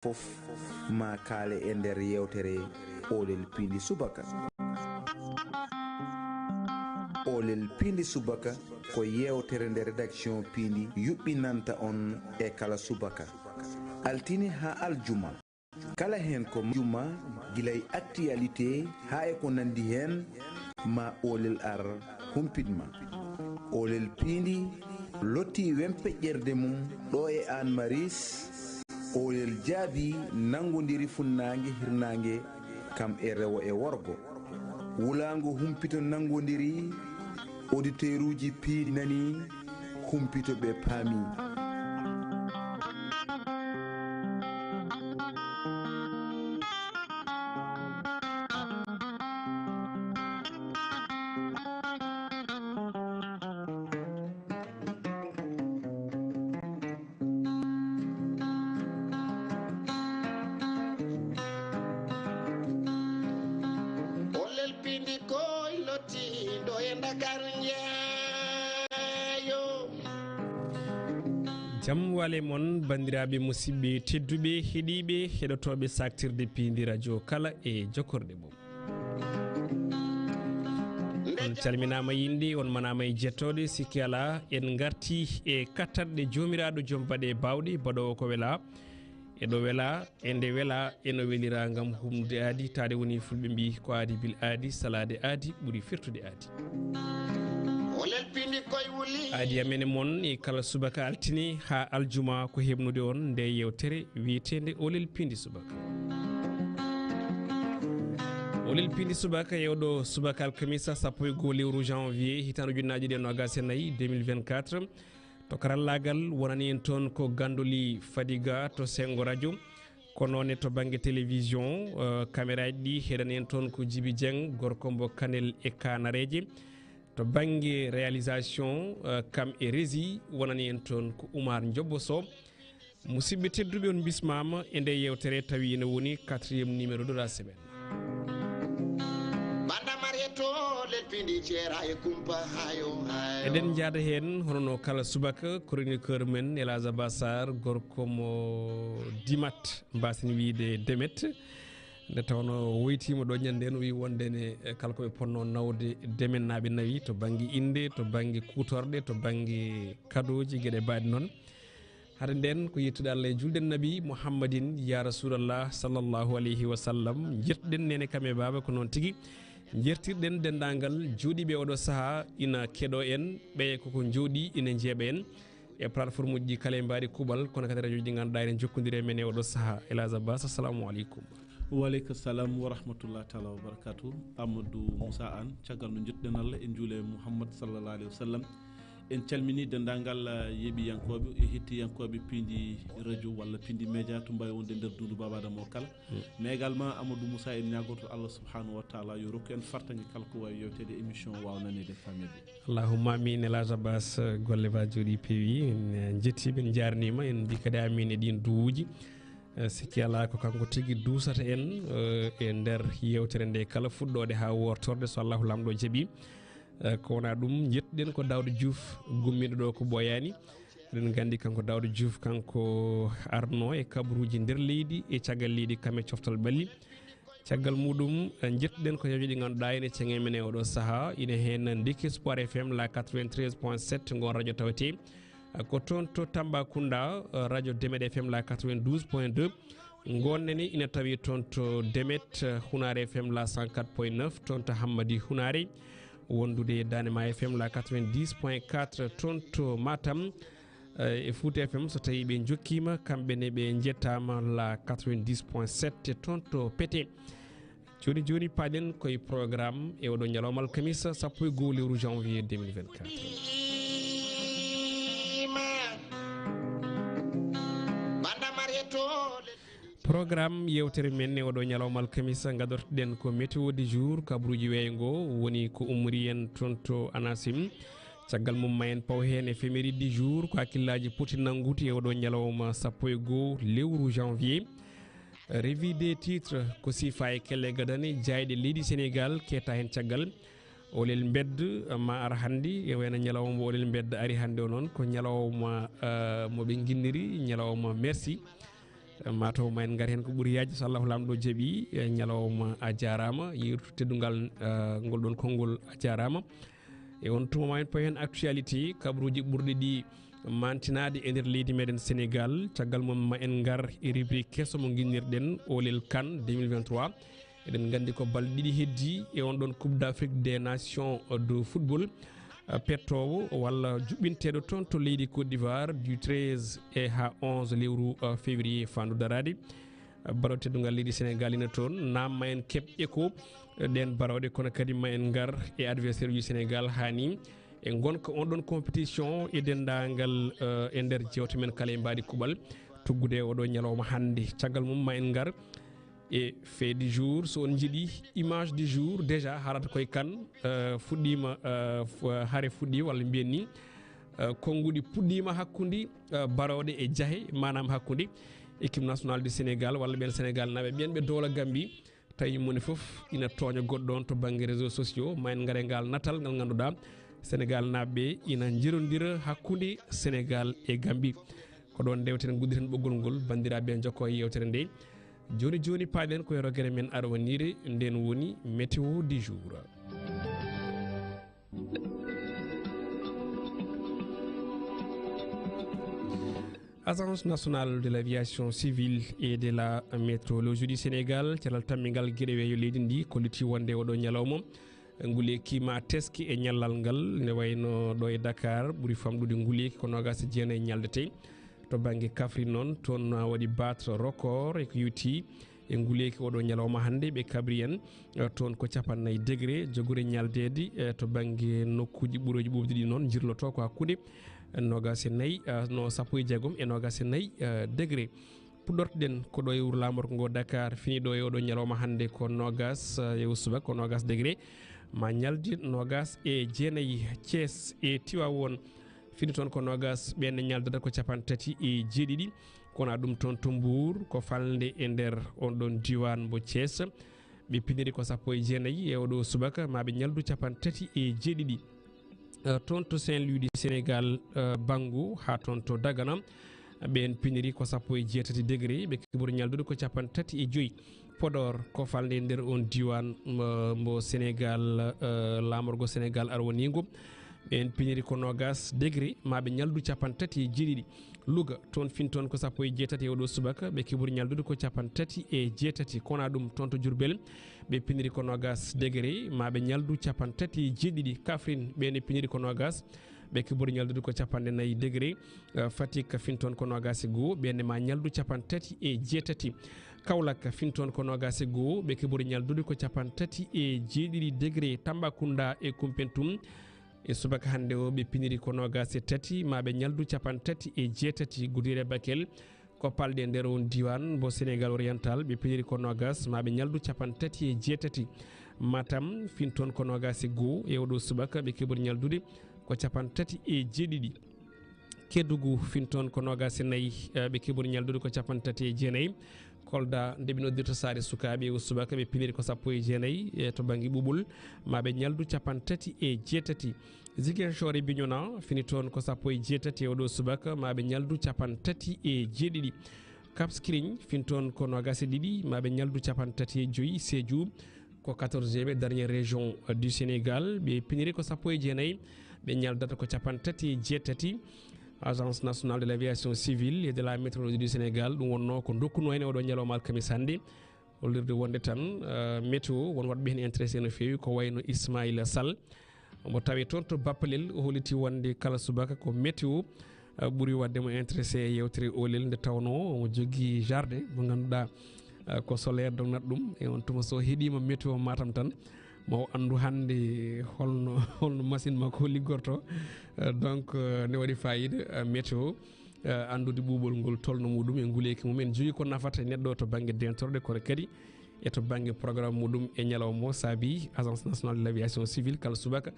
fof ma kaale e nder yewtere Olel Piindi Subaka. Olel Piindi Subaka ko yewtere nder rédaction Piindi yuɓɓinanta on e kala subaka altine ha aljuma kala hen ko juma gilay actualité ha e ko nandi hen ma Olel ar humpitma. Olel Piindi lotti wempeƴƴerde mum ɗo e an maris. Olel jaabi nangodiri funnange hirnange kam e rewo e worgo wulango humpito nangodiri auditeur uji Piindi nani humpito ɓe paami. jam wale mon bandiraɓe musidɓe tedduɓe heeɗiɓe heɗotoɓe saktirde Piindi radio kala e jokkorde mum. On calminama yinde on manama e jettode sikki ala en garti e kattanɗe jomiraɗo joom baɗe bawɗe baɗowo ko weela eɗo weela e nde weela eno welira gam humde aadi tade woni fulɓe mbi ko aadi bil aadi salade aadi ɓuuri firtude aadi. Aadi amene mon e kala subaka altini ha aljuma ko hebnude on nde yewtere wiyetende Olel Piindi Subaka. Olel Piindi Subaka yewɗo subaka alkamisa sappo e goho lewru janvier hitande ujunnaje ɗe nogas e nayyi 2024 to karallagal wonani en toon ko Gandoli Fadiga to Sengo radio kono ne to banggue télévision caméra ɗi heɗani en toon ko Djiby Dieng gorko mbo Kanel e Kanareje. To banggue réalisation kam e régie wonani en toon ko Oumar Diobbo Sow. Musidɓe tedduɓe on bismama e nde yewtere tawi ene woni 4e numéro de la semaine. Eɗen jaada hen honono kala subaka chroniqueur men Elaza Bassar gorko mo Dimat mbasen wiide Demet nde tawno woytima ɗo ñande no wi wondene kala koɓe ponno nawde demennaɓe nawi to banggue inde to banggue kutorɗe to banggue kadoji gueɗe mbaɗi noon hade nden ko yettude Allah e julden nabi Muhammadin ya rasulallah sallllahu alayhi wa sallam jettuɗen nene kam e baba ko noon tigui jertirɗen dendagal jooɗiɓe oɗo saaha ina keeɗo en ɓeye koko jooɗi ina jeeɓa en e plateforme uji ɗi kala e mbaɗi kuuɓal kono kadi radio ji ɗi ganduɗa ene jokkodiri men e oɗo saaha Elaza Bass assalamu aleykum. waleykum salam wa rahmatullah taala wa barakatuh. Amadou Moussa Anne caggal no jettuɗen Allah en juule Mouhammad sallallahu alayhi wa sallam en calmini dendagal yeeɓiyankoɓe e hettiyankoɓe Piindi radio walla Piindi média to mbawi wonde nder dundu Baba Adama o kala mais également Amadou Moussa en ñagoto Allah subhanahu wa taala yo rokku en fartague kala ko wawi yewtede émission wawnanede famille. Allahumma amin. Elaza Bass golle ma jooɗi peewi en jettiɓe en jarnima en mbi kadi amin e ɗin duuji sikki ala ko kanko tigui duusata en e nder yewtere nde kala fuɗɗode ha wortorde so Allahu lamɗo jaaɓi ko wona ɗum jettuɗen ko Daouda Diouf gummiɗo ɗo ko ɓoyani eɗen gandi kanko Daouda Diouf kanko arno e kabruji nder leydi e caggal leydi kame coftal balli caggal muɗum jettuɗen ko yewji ɗi ganduɗa ene ceŋe men e oɗo saaha ina hen Ndiki Espoir FM la 93.7 gon radio tawete ko toon to Tambacounda radio Demet FM la 92.2 gonnene ina tawi toon to Demet Hunare FM la 104.9 toon to Hammadi Hunare wondude Danema FM la 90.4 toon to Matam e Fouta FM so tawi ɓe jokkima kamɓene ɓe jettama la 90.7 toon to Pété. joni joni paɗen koye programme e oɗo ñalawma alkamisa sappo e goho lewru janvier 2024. programme yewtere men e oɗo ñalawma alkamisa gadortoɗen ko météo du jour kabruji weyngo woni ko umri en toon to ANACIM caggal mum ma en paw hen éphéméride du jour ko hakkillaji poti nanggude e oɗo ñalawma sappo e goho lewru janvier. Revue des titres ko sifa e kelle gadane jayɗe leydi Sénégal keta hen caggal Olel mbedd ma ar handi e wayno ñalawma Olel mbedd ari hande o noon ko ñalawma moɓe guinniri ñalawma merci mataw ma en gar hen ko ɓuuri yaaji so Allahu lamɗo jaaɓi ñalawma a jarama yirtu teddugal ngol ɗon konngol a jarama e on tuma ma en pawi hen actualité kabaruji ɓurɗi ɗi mantinade e nder leydi meɗen Sénégal caggal mum ma en gar e rubrique kesso mo guinnirɗen Olel CAN 2023 eɗen gandi ko balɗe ɗiɗi heddi e on ɗon coupe d'Afrique des nations de football pettowo walla juɓɓinteɗo toon to leydi Côte d'Ivoire du 13 et ha 11 lewru février fandu darade baro teddugal leydi Sénégal ina toon namma en keɓ écho ɗen baroɗe kono kadi ma en gar e adversaire uji Sénégal hani e gonka on ɗon compétition e dendagal e nder jewte men kala e mbaɗi kuɓal tuggude oɗo ñalawma hande caggal mum ma en gar e fait du jour so on jiiɗi image du jour déjà harata koye kan fuɗɗima haare fuɗɗi walla mbiyen ni konnguɗi puɗɗima hakkude baroɗe e jaahe manam hakkude équipe nationale du Sénégal walla ɓen Sénégal naɓe ɓen ɓe doola Gambie tawi moni foof ina tooña goɗɗo on to banggue réseaux sociaux ma en gaare ngal natal ngal ganduɗa Sénégal naɓe ina jirodira hakkude Sénégal e Gambie ko ɗon dewten gudditen ɓoggol ngol bandiraɓe jokko e yewtere nde joni joni paaɗen koye rogere men arwanire nden woni météo du jour. Agence nationale de l'aviation civile et de la météorologie du Sénégal calal tammingal gueɗeweyo leydi ndi kolliti wonde oɗo ñalawma ngulekima teski e ñallal ngal ne wayno ɗo e Dakar ɓuuri famɗude nguleki ko nogas jeenayyi ñaldete to banggue Kaffrine noon toon waɗi battre record e ko yutti e nguleki oɗo ñalawma hande ɓe kabri en toon ko 40 degré jogori ñaldede to banggue nokkuji ɓuuroji ɓubdi ɗi noon jirloto ko hakkude nogas e nayyi no sappo e jeegom e nogas e nayyi degré puɗɗortoɗen ko ɗo e wuuro lamorko ngo Dakar fini ɗo e oɗo ñalawma hande ko nogas e Subaka ko nogas degré ma ñaldi nogas e jeenayyi Thiès e Tivaouane fini toon ko nogas ɓenne ñaldata ko 37 kono ɗum toon to Mbour ko falde e nder on ɗon diwan mo Thiès ɓe piniri ko sappo e jeenayyi e oɗo Subaka maɓe ñaldu 37 toon to Saint-Louis du Sénégal Bangu ha toon to Dagana ɓen piniri ko sappo e jeetati degré ɓe kibori ñaldude ko 35 Podor ko falde e nder on diwan mo Sénégal lamorgo Sénégal arwanigo ɓen piniri ko nogas degré maɓe ñaldu 37 Louga toon fin toon ko sappo e jeetati e oɗo Subaka ɓe kibori ñaldude ko 37 kona ɗum toon to Diourbel ɓe piniri ko nogas degré maɓe ñaldu 37 Kaffrine ɓene piniri ko nogas ɓe kibori ñaldude ko 40 degré Fatick fin toon ko nogas e goho ɓenne ma ñaldu 37 Kaolack fin toon ko nogas e goho ɓe kibori ñaldude ko 37 degré Tambacounda e Koumpentoum e Subaka hande o ɓe piniri ko nogas e tati maɓe ñaldu 37 Goudira Bakel ko palde nder on diwan bo Sénégal oriental ɓe piniri ko nogas maɓe ñaldu 37 Matam fin toon ko nogas e goho e oɗo Subaka ɓe kibori ñaldude ko 37 Kédougou fin toon ko nogas e nayyi ɓe kibori ñaldude ko 39 Kolda nde ɓe noddirta Saare Sukaɓe e Subaka ɓe piniri ko sappo e jeenayyi e to banggue ɓuɓol maɓe ñaldu 37 Ziguinchor e Bignona fini toon ko sappo e jeetati e oɗo Subaka maɓe ñaldu 37 Cap Skirring fin toon ko nogas e ɗiɗi maɓe ñaldu 35 Sédhiou ko 14e dernière région du Sénégal ɓe piniri ko sappo e jeenayyi ɓe ñaldata ko 37 Agence nationale de l'aviation civile et de la météorologie du Sénégal ɗum wonno ko dokkuno hen oɗo ñalawma alkamis hande hollirde wonde tan météo won wadɓe hen intéressé no fewi ko wayno Ismaïla Sall mo tawi toon to Bappalel o holliti wonde kala subaka ko météo ɓuuri wadde mo intéressé e yewtere Olel nde tawno omo jogui jardin mo ganduɗa ko solaire dognat ɗum e on tuma so heeɗima météo Matam tan mo andu hande holno machine makko liggorto donc ne waɗi fayida météo andude ɓuuɓol ngol tolno muɗum e nguleyki mum en jogui ko nafata neɗɗo to banggue dentorde kono kadi e to banggue programme muɗum e ñalawma saabi agence nationale de l'aviation civile kala subaka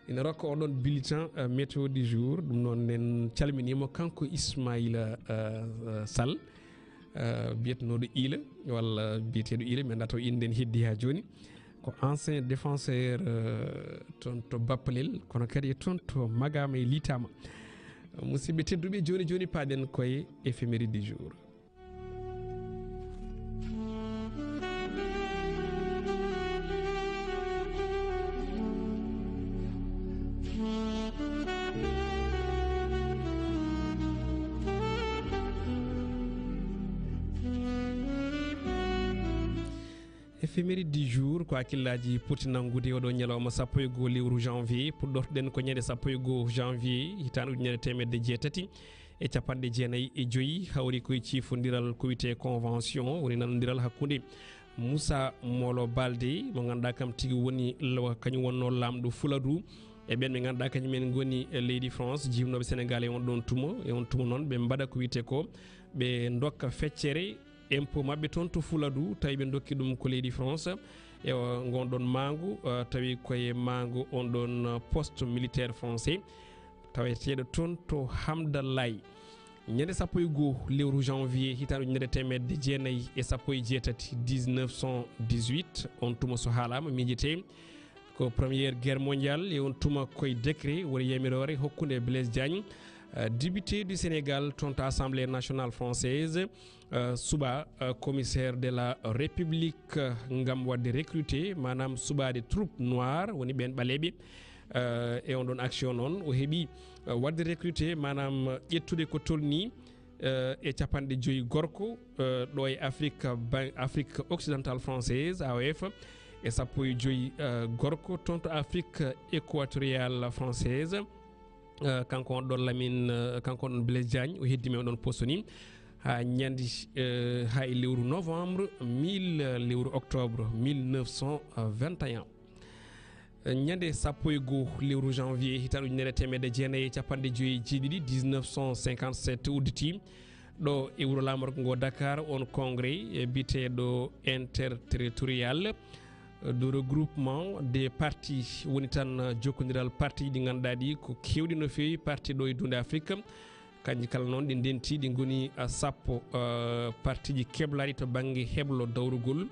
ina rokka oɗon bulletin météo du jour ɗum noon en calminimo kanko Ismaïla Sall biyetenoɗo Ila walla biyeteɗo Ila mi anda taw inde en heddi ha joni ko ancien défenseur toon to Bappalel kono kadi toon to Magama e Litama musidɓe tedduɓe joni joni paaɗen koye éphéméride du jour éphéméride du jour ko hakkillaaji poti nangude oɗo ñalawma 1 lewru janvier puɗɗortoɗen ko ñande 1 janvier hitande ujunere temedde jeetati e capanɗe jeenayyi e joyyi hawri koye ciifodiral ko wiyete convention woni nanodiral hakkude Moussa Molo Balde mo ganduɗa kam tigui woni kañum wonno lamɗo Fuladou e ɓen ɓe ganduɗa kañumen goni leydi France jibnoɓe Sénégal e on ɗon tuma noon ɓe mbaɗa ko wiyete ko ɓe dokka feccere impôt mabɓe toon to Fuladou tawi ɓe dokki ɗum ko leydi France e gonɗon mangu tawi koye mangu on ɗon poste militaire français taweteɗo toon to Hamdalay ñande 1 lewru janvier hitande ujunere temedde jeenayyi e 17 1918 on tuma so haalama miijete ko première guerre mondiale e on tuma koye décret woni yamirore hokkude Blaise Diagne député du Sénégal toon to Assemblée nationale française suba commissaire de la République ngam wadde recruté manam subade troupe noire woni ɓen ɓaleɓe e on ɗon action noon o heeɓi wadde recruté manam ƴettude ko tolni e capanɗe joyyi gorko ɗo e Afrique occidentale française AOF e 15 gorko toon to Afrique équatoriale française kanko on ɗon Lamine kanko on ɗon Blaise Diagne o heddimi on ɗon poste ni ha ñandi ha e lewru novembre lewru octobre 1921 ñande 1 lewru janvier hitande ujunere temedde jeenayyi e capanɗe joyyi jeeɗiɗi 1957 udditi ɗo e wuro lamorgo ngo Dakar on congrès biteɗo interterritorial de regroupement des partis woni tan jokkodiral parti ɗi ganduɗa ɗi ko kewɗi no fewi parti ɗo e dunde Afrique kanƴi kala noon ɗi ndenti ɗi goni 10 parti ji keblaɗi to banggue heblo dawrugol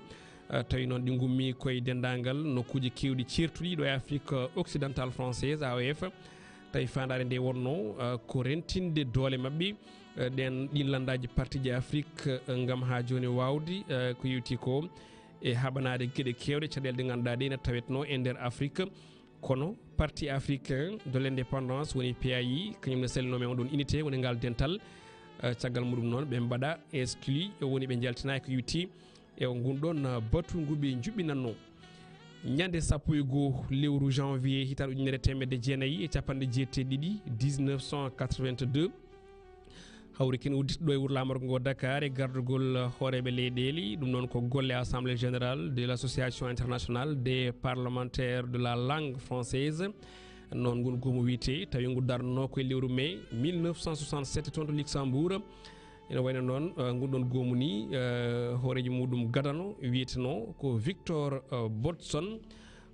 tawi noon ɗi gummi koye dendagal nokkuji kewɗi certuɗi ɗo e Afrique occidentale française AOF tawi fandare nde wonno ko rentinde doole mabɓe ɗin landaji parti ji Afrique gam ha joni wawde ko yewti ko e haɓanade gueɗe kewɗe caɗele ɗe ganduɗa ɗe ne tawetno e nder Afrique kono parti africain de l' indépendance woni PAI kañum ne sallinome on ɗon unité woni ngal dental caggal muɗum noon ɓe mbaɗa exclu woni ɓe jaltina ko yewti e gunɗon batu nguɓe juɓɓinanno ñande 1 lewru janvier hitande ujunere temedde jeenayyi e capanɗe jeeteɗiɗi 1982 hawri ken udditi ɗo e wuro lamorgo ngo Dakar e gardugol hooreɓe leyɗeli ɗum noon ko golle assemblée générale de l' association internationale des parlementaires de la langue française noon ngol gomo wiyete tawi ngu darno koye lewru mai 1967 toon to Luxembourg ene wayno noon gunɗon goomu ni hoorejo muɗum gadano wiyeteno ko Victor Bodson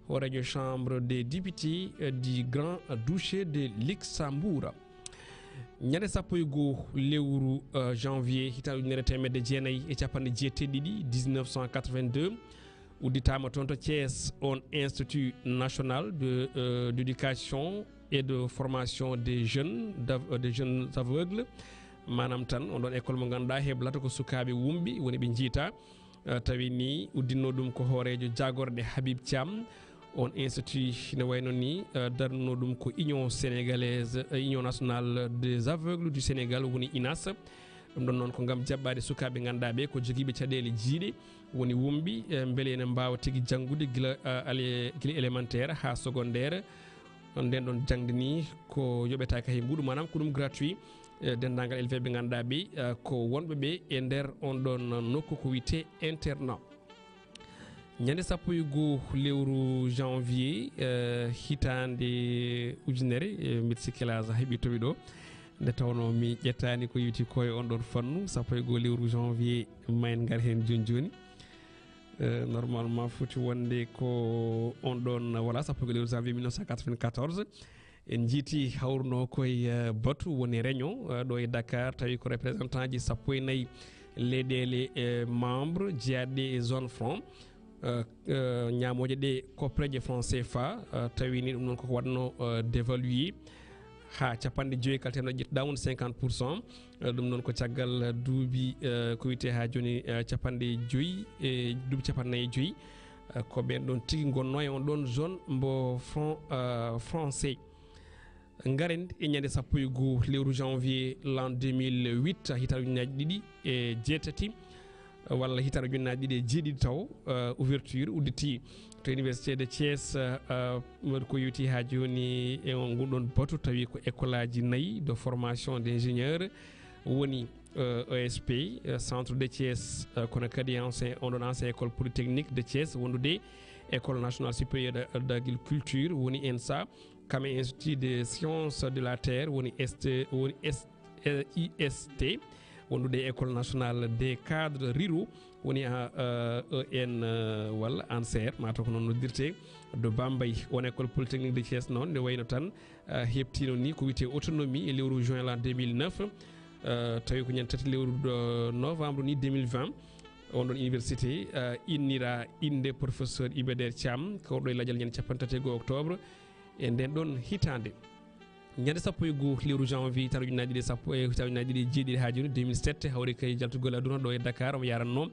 hoorejo chambre des députés du grand duché de Luxembourg ñande 1 lewru janvier hitande ujunere temedde jeenayyi e capanɗe jeeteɗiɗi 1982 udditama toon to Thiès on institut national de d'éducation et de formation des jeunes aveugles manam tan on ɗon école mo ganduɗa heblata ko sukaɓe wumɓe woni ɓe jiita tawi ni uddinno ɗum ko hoorejo jagorɗe Habib Thiam on institut ne wayno ni darno ɗum ko union sénégalaise union nationale des aveugles du Sénégal woni INAS ɗum ɗon noon ko gam jaɓɓade sukaɓe ganduɗa ɓe ko joguiɓe caɗele jiiɗe woni wumɓe beele ene mbawa tigui janggude guila élémentaire ha secondaire nden ɗon jangde ni ko yoɓetake hay mbuɗu manam ko ɗum gratuit dendagal élevé ɓe ganduɗa ɓe ko wonɓe ɓe e nder on ɗon nokku ko wiyete internat ñande 1 lewru janvier hitande ujunere mbiɗa sikki Elage heeɓi tomi ɗo nde tawno mi ƴettani ko yewti koye on ɗon fannu 1 lewru janvier ma en gar hen joni joni normalement foti wonde ko on ɗon voilà 1 lewru janvier 1994 en jiiti hawruno koye batu woni réunion ɗo e Dakar tawi ko représentant ji 14 leyɗele membre jeeyaɗe e zone franc ñamoje ɗe copreje franc CFA tawi ni ɗum noon koko waɗno dévalué ha capanɗe joyyi kalteno ƴettuɗa won 50% ɗum noon ko caggal duuɓi ko wiyete ha joni capanɗe joyyi e duuɓi capannayyi e joyyi ko ɓen ɗon tigui gonno e on ɗon zone mbo franc français garen e ñande 1 lewru janvier l'an 2008 hitande ujunaje ɗiɗi e jeetati walla hitande ujunnaji ɗiɗi e jeeɗiɗi taw ouverture udditi to université de Thiès ko yewti ha joni e on gonɗon batu tawi ko école aji 4 de formation d' ingénieur woni ESP centre de Thiès kono kadi on ancien école polytechnique de Thiès wondude école nationale supérieure d' agriculture woni ENSA comme institut de sciences de la terre woni IST wondude école nationale des cadres ruraux woni EN walla ANSER mataw ko noon noddirte do Bambay on école polytechnique de Thiès noon ne wayno tan heɓtino ni ko wiyete autonomie e lewru juin l'an 2009 tawi ko ñande tati lewru novembre ni 2020 on ɗon université innira inde professeur Ibader Thiam kawɗo e ladial ñande 31 octobre e nden ɗon hitande ñande 12 lewru janvier tan ujunaji ɗiɗi sappo e ujunaji ɗiɗi jeeɗiɗi ha joni 2007 hawri kay jaltugol aduna ɗo e Dakar omo yaranno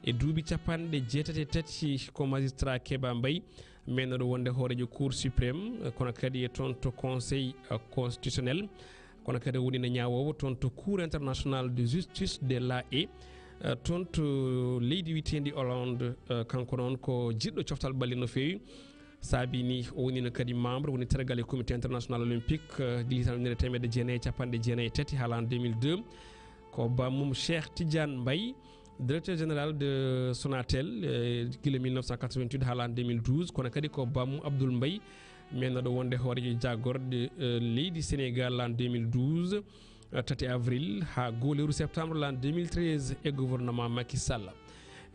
e duuɓi capanɗe jeetati tati ko magistrat Keba Mbaye menoɗo wonde hoorejo cour suprême kono kadi e toon to conseil constitutionnel kono kadi woni no ñawowo toon to cour international de justice de l'AE toon to leydi witendi Hollande kanko noon ko jiɗɗo coftal ɓalli no fewi saabi ni o woni no kadi membre woni tergal e comité international olympique dilitanodire temedde jeenayyi capanɗe jeenayyi e tati haalan 2002 ko bammum Cheikh Tidiane Mbaye directeur général de Sonatel guila 1988 haalan 2012 kono kadi ko bammum Abdoul Mbaye menoɗo wonde hoorejo jagorde leydi Sénégal l'an 2012 3 avril ha 2 lewru septembre l'an 2013 e gouvernement Macky Sall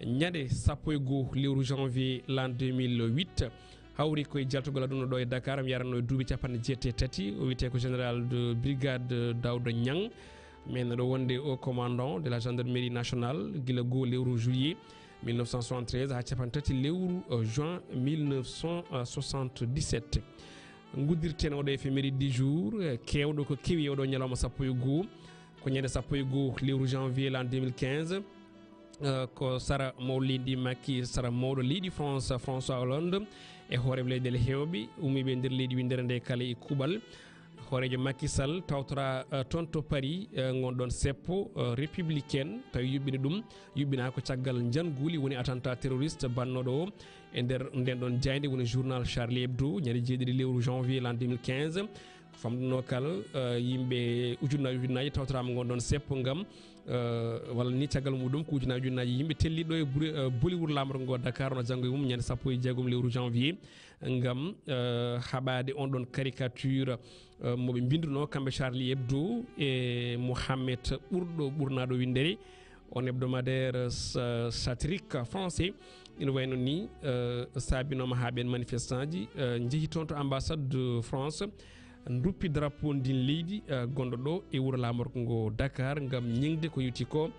ñande 12 lewru janvier l'an 2008 hawri koye jaltugol aduna ɗo e Dakar mi yaranno e duuɓi capanɗe jeetati o wiyete ko général de brigade Daouda Niang menoɗo wonde au commandant de la gendarmerie nationale guila 2 lewru juillet 1973 ha capan tati lewru juin 1977 guddirten oɗo éphéméride du jour kewɗo ko kewi oɗo ñalawma 12 ko ñande 12 lewru janvier l'an 2015 ko sara mawlidi makki sara mawɗo leydi France François Hollande e hoorema leyɗele hewɓe ummiɓe nder leydi windere nde kala e kuuɓal hoorejo Macky Sall tawtora toon to Paris gonɗon seppo républicaine tawi yuɓɓini ɗum yuɓɓina ko caggal janguli woni attentat terroriste bannoɗo o e nder nden ɗon jayde woni journal Charlie Hebdo ñande 7 lewru janvier l'an 2015 famɗuno kala yimɓe ujunnaji tawtorama gonɗon seppo gam walla ni caggal muɗum ko ujunnaji yimɓe telliɗo e Bollywood lamro ngo Dakar no janggo e mum ñande 16 lewru janvier gam haɓade on ɗon caricature moɓe binduno kamɓe Charlie Hebdo e Mohamed ɓurɗo ɓurnaɗo windere on hebdomadaire satirique français ina wayno ni sabinoma ha ɓen manifestant ji jeehi toon to ambassade de France duppi drapeau ndin leydi gonɗo ɗo e wuuro lamorko ngo Dakar gam ñingde ko yuti ko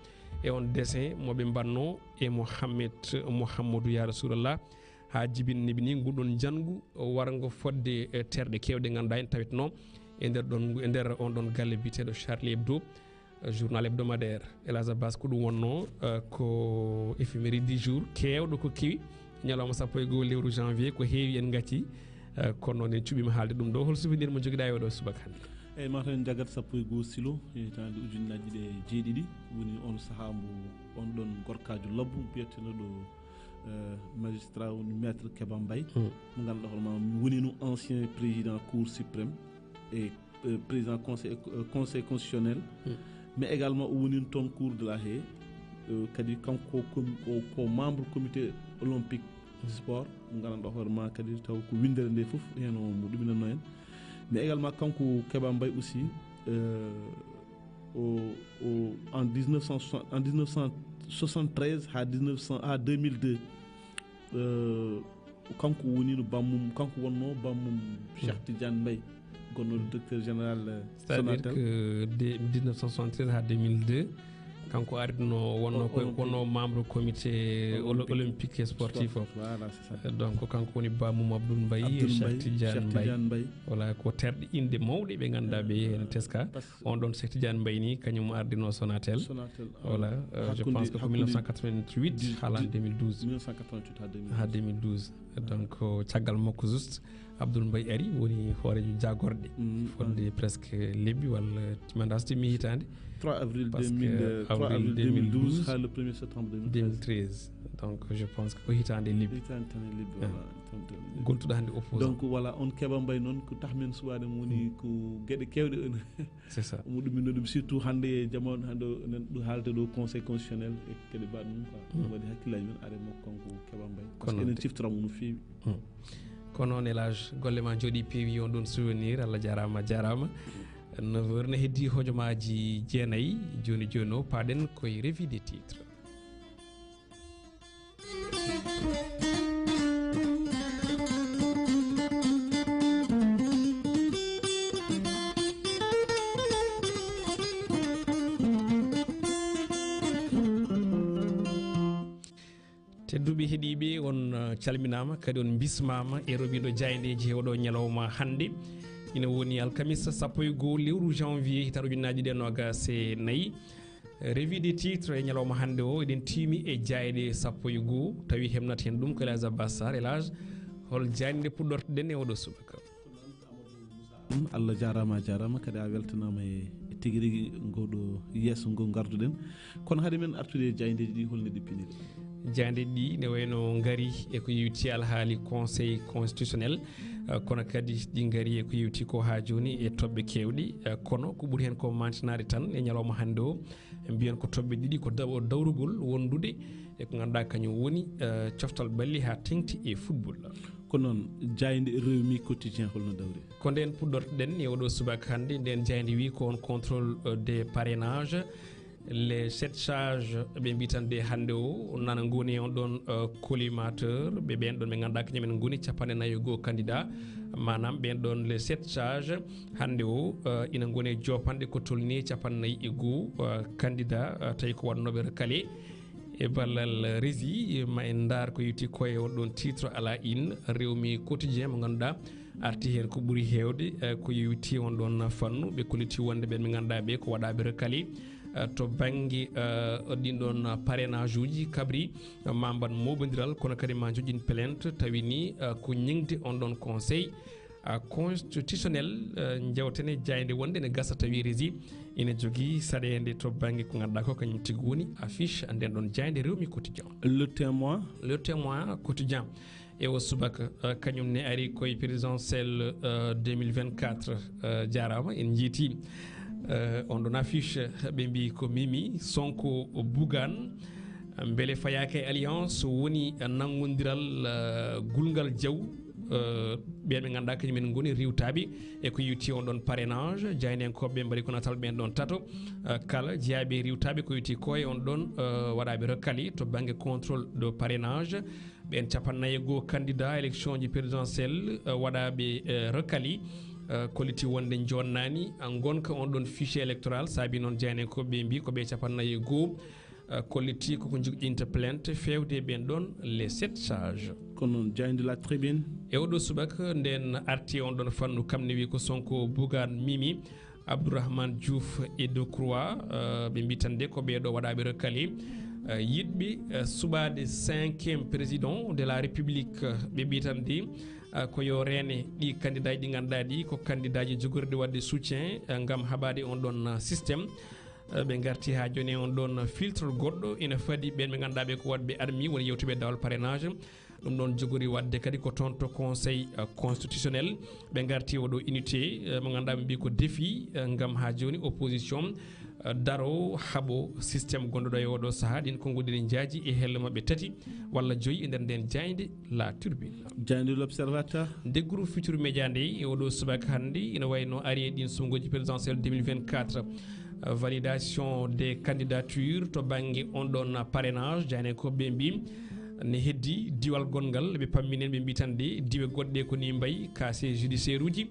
e on dessin moɓe mbanno e Mouhamadou ya Rasulallah ha jibinniɓe ni nguɗon jangu wargo fodde terɗe kewɗe ganduɗa en tawitno e nder on ɗon galle biteɗo Charlie Hebdo journal hebdomadaire Elage Abbas ko ɗum wonno ko éphéméride du jour kewɗo ko kewi ñalawma 12 lewru janvier ko heewi en gacci kono noon en cuɓima haalde ɗum ɗo hol souvenir mo joguiɗa e oɗo subaka hande eyyi mataw en jaggat 12 silo hitande ujunnaji ɗe jeeɗiɗi woni on saaha mbo on ɗon gorkajo labbu biyeteɗo magistrat woni maître Keba Mbaye mo ganduɗa hoorema woni no ancien président cour suprême et président conseil constitutionnel mais également o woni toon cour de la haye kadi kanko ko membre comité olympique sport mo ganduɗa hoorema kadi taw ko windere nde foof hen o mo ɗuminanno en mais également kanko Keba Mbaye aussi en 1973 ha 2002 kanko woni no bammum kanko wonno bammum Cheikh Tidiane Mbaye gonno directeur général c'est-à-dire que de 1973 ha 2002 kanko arino wonno membre comité olympique et sportif voilà c'est ça donc kanko woni bammum Abdoul Mbaye Cheikh Tidiane Mbaye voilà ko terɗe inde mawɗe ɓe ganduɗa ɓe hen teska on ɗon Cheikh Tidiane Mbaye ni kañum ardino Sonatel voilà je pense que ko 1988 halan 2012 1988 ha 2012 donc caggal makko juste Abdoul Mbaye ari woni hoorejo jagorde fodde presque lebbi walla timandasti mi hitande 3 avril 2012 ha le 1er septembre 2013 donc je pense que ko hitande lebbi gontuɗo hande opposant donc voilà on keɓa mbay noon ko tahmen suwade mo woni ko gueɗe kewɗe c'est ça muɗumino ɗum surtout hande e jamanu hande nen ɗo haalde ɗo conseil constitutionnel e kadi mbaɗ ɗum quoi waɗi hakkillaji men are makko kanko keɓa mbay par ce que enen ciftoramo no feewi kono noon élage golle ma jooɗi peewi on ɗon souvenir Allah jarama 9h ne heddi hojomaji jeenayyi joni joni o paɗen koye revue des titres. tedduɓe heeɗiɓe on calminama kadi on bismama e roɓiɗo jaydeji oɗo ñalawma hande ina woni alkamisa 1 lewru janvier hitande ujunnaje ɗe nogas e nayyi revue des titres e ñalawma hande o eɗen tiimi e jayde 1 tawi hemnata hen ɗum ko elage abbas sar elage hol jayde puɗɗortoɗen e oɗo subaka. Allah jarama kadi a weltanama e tigui rigui ngoɗo yesso ngo garduɗen kono haade men artude jaydeji ɗi holno ɗi piniri jande ɗi ne wayno gaari e ko yewti alhaali conseil constitutionnel kono kadi ɗi gaari e ko yewti ko ha joni e tobɓe kewɗe kono ko ɓuuri hen ko mantinade tan e ñalawma hande o mbiyen ko tobɓe ɗiɗi ko dawrugol wondude e ko ganduɗa kañum woni coftal balli ha tengti e football ko noon jayde rewmi quotidien holno dawri ko nden puɗɗortoɗen e oɗo subaka hande nden jayde wi ko on contrôle des parrainages les 7 charges ɓe mbitande hande o nana goni on ɗon collimateur ɓe ɓen ɗon ɓe ganduɗa kañumen goni 41 candidat manam ɓen ɗon les 7 charges hande o ina goni jopanɗe ko tolni 41 candidat tawi ko wannoɓe recalé e ballal rési ma en dar ko yetti koye on ɗon titre ala in rewmi quotidien mo ganduɗa arti hen ko ɓuuri hewde ko yetti on ɗon fannu ɓe kolliti wonde ɓen ɓe ganduɗa ɓe ko waɗaɓe recalé to banggue ɗin ɗon parrainage uji kabri mamban mobodiral kono kadi ma joƴin plainte tawi ni ko ñingde on ɗon conseil constitutionnel jewtene jayde wonde ne gasa tawi rési ina jogui saɗede to banggue ko ganduɗa ko kañum tigui woni affiche nden ɗon jayde rewmi quotidien le témoin quotidien e o subaka kañum ne ari koye présidentiel 2024 jarama en jiiti on ɗon affiche ɓe mbi ko Mimi Sonko Bougane beele fayake alliance woni nanggodiral gulgal jaw ɓen ɓe ganduɗa kañumen goni riwtaɓe e ko yewti on ɗon parrainage jaynenkoɓe mbaɗi ko natal ɓen ɗon tato kala jeeyaɓe riwtaɓe ko yewti koye on ɗon waɗaɓe recalé to banggue contrôle de parrainage ɓen 49 candidat élection ji présidentielle waɗaɓe recalé kolliti wonde jonnani gonka on ɗon fichier électoral saabi noon jeynenkoɓe mbi ko ɓe 51 kolliti koko jogƴinta plainte fewde ɓen ɗon les 7 charges kono jayde la tribune e oɗo subaka nden arti on ɗon fannu kamne wi ko Sonko Bougane Mimi Abdourahmane Diouf et Decroix ɓe mbitande ko ɓeɗo waɗaɓe recalé yiɗɓe suɓade 5e président de la république ɓe mbitande ko yo rene ɗi candidat ji ɗi ganduɗa ɗi ko candidat ji jogorɗe wadde soutien gam haɓade on ɗon systéme ɓe garti ha joni on ɗon filtre goɗɗo ina faadi ɓen ɓe ganduɗa ɓe ko wadɓe admis woni yewtuɓe dawal parrainage ɗum ɗon jogori wadde kadi ko toon to conseil constitutionnel ɓe garti oɗo unité mo ganduɗa ɓe mbi ko défi gam ha joni opposition daro haɓo systéme gonɗoɗo e oɗo saaha ɗin konngolɗiɗi jaaji e helle mabɓe tati walla joyyi e nder nden jayde la turbine jayde l'observateur de groupe futur média nde e oɗo subaka hannde ina wayno ari e ɗin sumgoji présidentiel 2024 validation des candidatures to banggue on ɗon parrainage jayne ko ɓe mbi ne heddi diwal gongal ɓe pamminen ɓe mbi tan de diwe goɗɗe ko ni mbayi casier judiciaire uji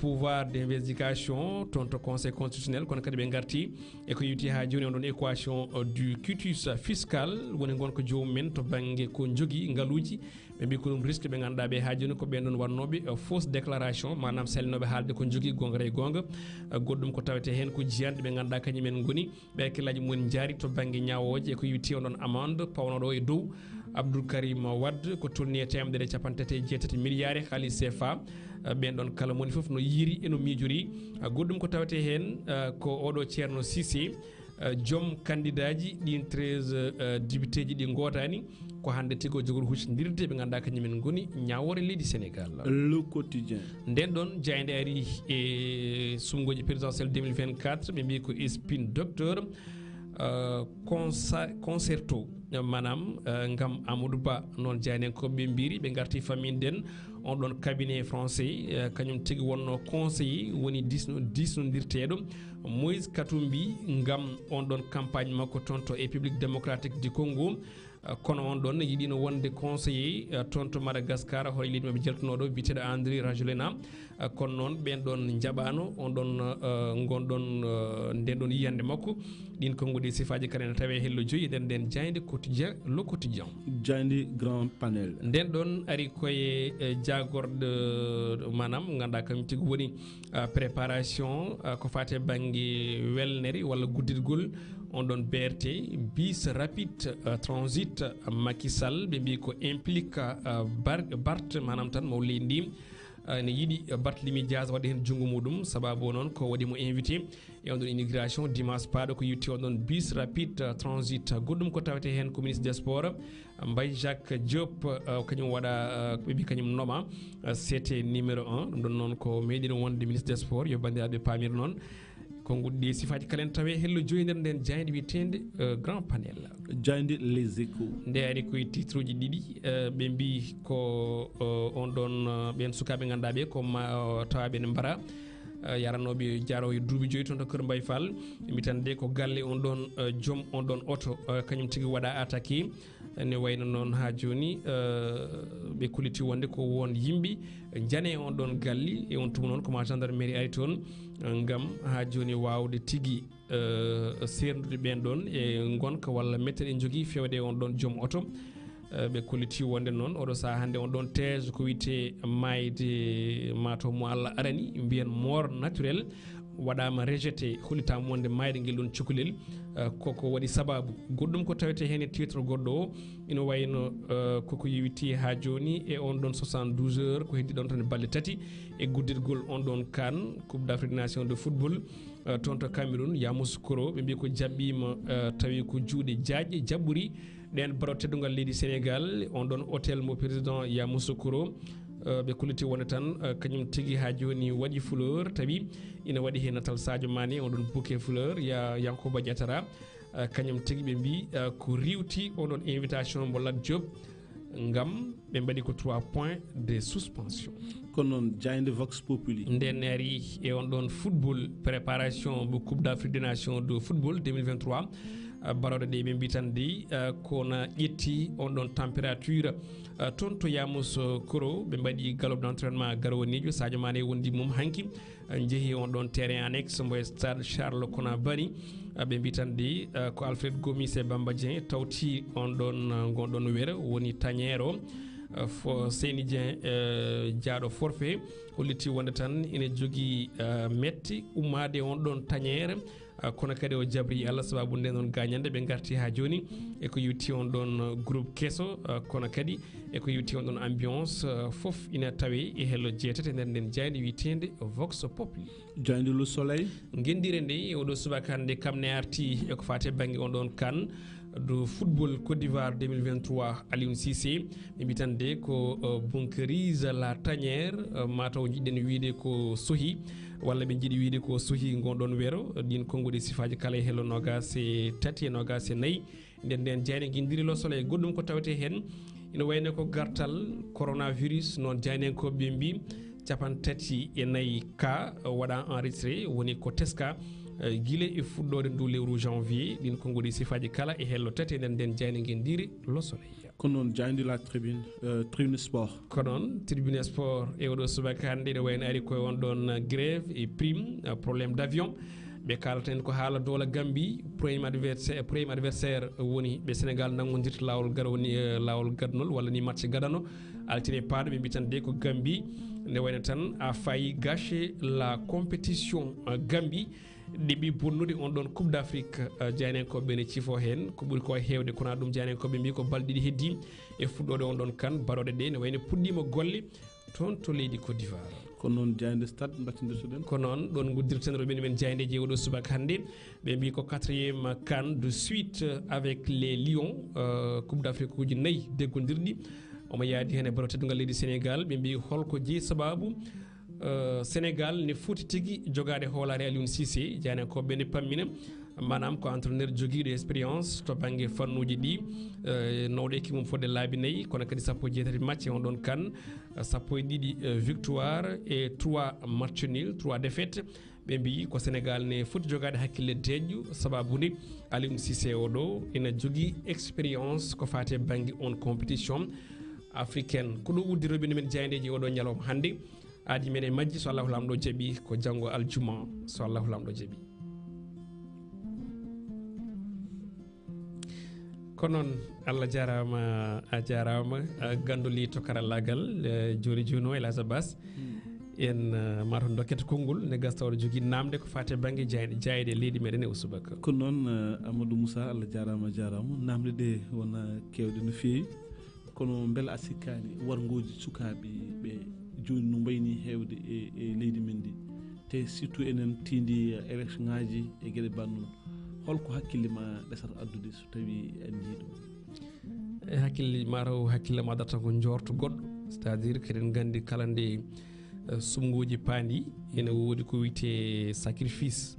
pouvoir d'investigation toon to conseil constitutionnel kono kadi ɓe garti e ko yewti ha joni on ɗon équation du quitus fiscal woni gonko jomumen to banggue ko jogui ngaaluji ɓe mbi ko ɗum risque ɓe ganduɗa ɓe ha joni ko ɓen ɗon wannoɓe fausse déclaration manam salinoɓe haalde ko jogui gonga e gonga goɗɗum ko tawete hen ko jiyanɗe ɓe ganduɗa kañumen goni ɓe hakkillaji mumen jaari to banggue ñawoje e ko yewti on ɗon amende pawnoɗo e dow Abdoul Karim Wade ko tolni temdere capantete jeetati milliards halis CFA ben don kala moni fof no yiri eno miijori goddum ko tawete hen ko odo Ceerno Cissé jom candidaji din 13 député ji di ngotani ko hande tigo jogor huccindirde be ganda kanyimen goni ñawore leydi Sénégal. Le quotidien den don jayde ari e sumgoji présidentiel 2024 be mbi ko spin docteur concerto manam ngam Amadou Ba non jaynen ko be mbiri be garti famille den on don cabinet français kanyum tigi wonno conseiller woni disnondirtedo Moïse Katumbi ngam on don campagne makko tonto e République démocratique du Congo kono on don yidino wonde conseiller tonto Madagascar hoy lidma be jeltnodo bitedo André Rajolena kono non ben don jabano on don gondon den don yiyande makko din kongodi sifaji karen tawe hello joyi den jayde quotidien le quotidien jayde grand panel den don ari koye jagorde manam ganda kam tigi woni préparation ko fate bangi welneri wala guddirgol on don BRT bis rapide transit Macky Sall be bi ko implique Bart manam tan mo lendi ne yidi Barthélémy Dias wadi hen jungo mudum sababu non ko wadi mo invité e on don immigration dimanche paado ko yutti on don bis rapide transit goddum ko tawete hen ko ministre des sports Mbaye Jacques Diop kanyum wada be kanyum noma c'était numéro 1 don non ko medino wonde ministre des sports yo bandirabe pamir non ko guddi sifaji kalen tawe hello joyinder den jayde witende grand panel jayde les échos nde ari koy titre ji didi be mbi ko on don ben sukabe gandabe ko tawabe ne mbara yaranobe jaro e duubi joyi ton to Kër Mbay Fall mi tan de ko galle on don jom on don auto kanyum tigi wada attaqué ne wayno non ha joni be kuliti wonde ko won yimbi jane on don galli e on tum non ko ma gendarmerie ari ton ngam ha joni wawde tigi sernude ben don e gonka walla metten en jogi fewde on don jom auto be kuliti wonde non odo sa hande on don tege ko wite mayde mato mo Allah arani mbiyen mort naturel wadama rejeté hulita monde mayde ngel don cukalel koko wadi sababu goddum ko tawete hen titre goddo ino wayno koko yiwiti ha joni e on don 72 heures ko heddi don tan balle tati e guddirgol on don kan coupe d'Afrique nation de football tonto Cameroun Yamoussoukro be mbi ko jabbima tawi ko juude jaaje jabburi den baro teddungal leydi Sénégal on don hôtel mo président Yamoussoukro be kuliti wona tan kanyum tigi ha joni wadi fleur tabi ina wadi hen natal Sadio Mané on don bouquet fleur ya Yankoba Diatara kanyum tigi be mbi ko riwti on don invitation mo Lat Diop ngam be mbadi ko 3 points de suspension konon jayde Vox Populi ndeneri e on don football préparation bu Coupe d'Afrique des Nations de football 2023 barode de be mbitandi kona yetti on don température tonto Yamoussoukro be mbadi galop d'entraînement garwonijo Sadio Mané wondi mum hanki jehi on don terrain annexe mo stade Charles Kounabani be mbitandi ko Alfred Gomis e Bamba Dieng tawti on don gondon wera woni taniero fo Seyni Dieng jaado forfait holliti wonde tan ina jogi metti ummade on don taniere kono kadi o jabri Allah sababu nden non gagnande be garti ha joni e ko yutti on don groupe kesso kono kadi e ko yutti on don ambiance fof ina tawi e hello jeetete nden jayde witende Vox Populi jayde Le Soleil gendire nde o do subaka hande kamne arti e ko fate bangi on don kan do football Côte d'Ivoire 2023 Aliou Cissé mi bitande ko bunkerise la tanière mataw jidden wiide ko sohi walla be jidi wiide ko sohi gondon wero din kongodi sifaji kala e helo nogas e tati e nogas e nayi den jayne gindiri Le Soleil goddum ko tawete hen ina wayne ko gartal coronavirus non jayne ko be mbi capan tati e nayi ka wada enregistré woni ko teska guile e fuddode ndu lewru janvier din kongodi sifaji kala e hello tati den jayne gendiri Le Soleil konon jayde la tribune sport konon tribune sport e odo subaka hande de wayne ari ko on don grève et prime problème d'avion be kalten ko haala dola Gambie premier adversaire woni be Sénégal nangodirta lawol garwoni lawol gadnol walla ni match gadano altine paado be bitande ko Gambie ne wayne tan a failli gâcher la compétition Gambie debi bonnude on don coupe d'Afrique jaynenkoɓe ne cifo hen ko ɓuri ko hewde kono ɗum jaynenkoɓe mbi ko balɗe ɗiɗi heddi e fuɗɗode on ɗon kan baroɗe ɗe ne wayno puɗɗima golle toon to leydi Côte d'Ivoire ko noon jayde stade battidirtoɗen ko noon ɗon guddirten roɓe men jayde jeewoɗo subaka hannde ɓe mbi ko 4e CAN de suite avec les Lions coupe d'Afrique uji 4 deggodirɗi omo yaadi hen e baro teddugal leydi Sénégal ɓe mbi holko jeeyi sababu Sénégal ne foti tigui jogade hoolare Aliou Cissé jaynenkoɓe ne pammina manam ko entraîneur joguiɗo expérience to banggue fannuji ɗi nawɗo équipe mum fodde laabi 4 kono kadi 17 match on ɗon kan 12 victoire et 3 match nul 3 défaites ɓe mbi ko Sénégal ne foti jogade hakkille deƴƴo sababude Aliou Cissé o ɗo ina jogui expérience ko fate banggue on compétition africaine ko ɗo uddi roɓine men jayndeji oɗo ñalawma hannde aadi men e majji so Allahu lamɗo jaaɓi ko janggo aljuma so Allahu lamɗo jaaɓi ko noon Allah jarama a jarama gandoli to karallagal joni joni o Elhadj Abbas en mato dokkete konngol ne gasta oɗo jogui namde ko fate banggue jayde leydi meɗen e Subaka ko noon Amadou Moussa Allah jarama namde ɗe wona kewɗe no fewi kono beela a sikkani wargoji sukaɓe ɓe joni no mbayni hewde e leydi men ndi te surtout enen tindi élection ngaji e gueɗe bannon holko hakkille ma ɗesata addude so tawi en jiiɗum e hakkille mataw hakkille ma darta ko jorto goɗɗo c'est à dire keɗen gandi kala nde sumgoji paandi ene woodi ko wiyete sacrifice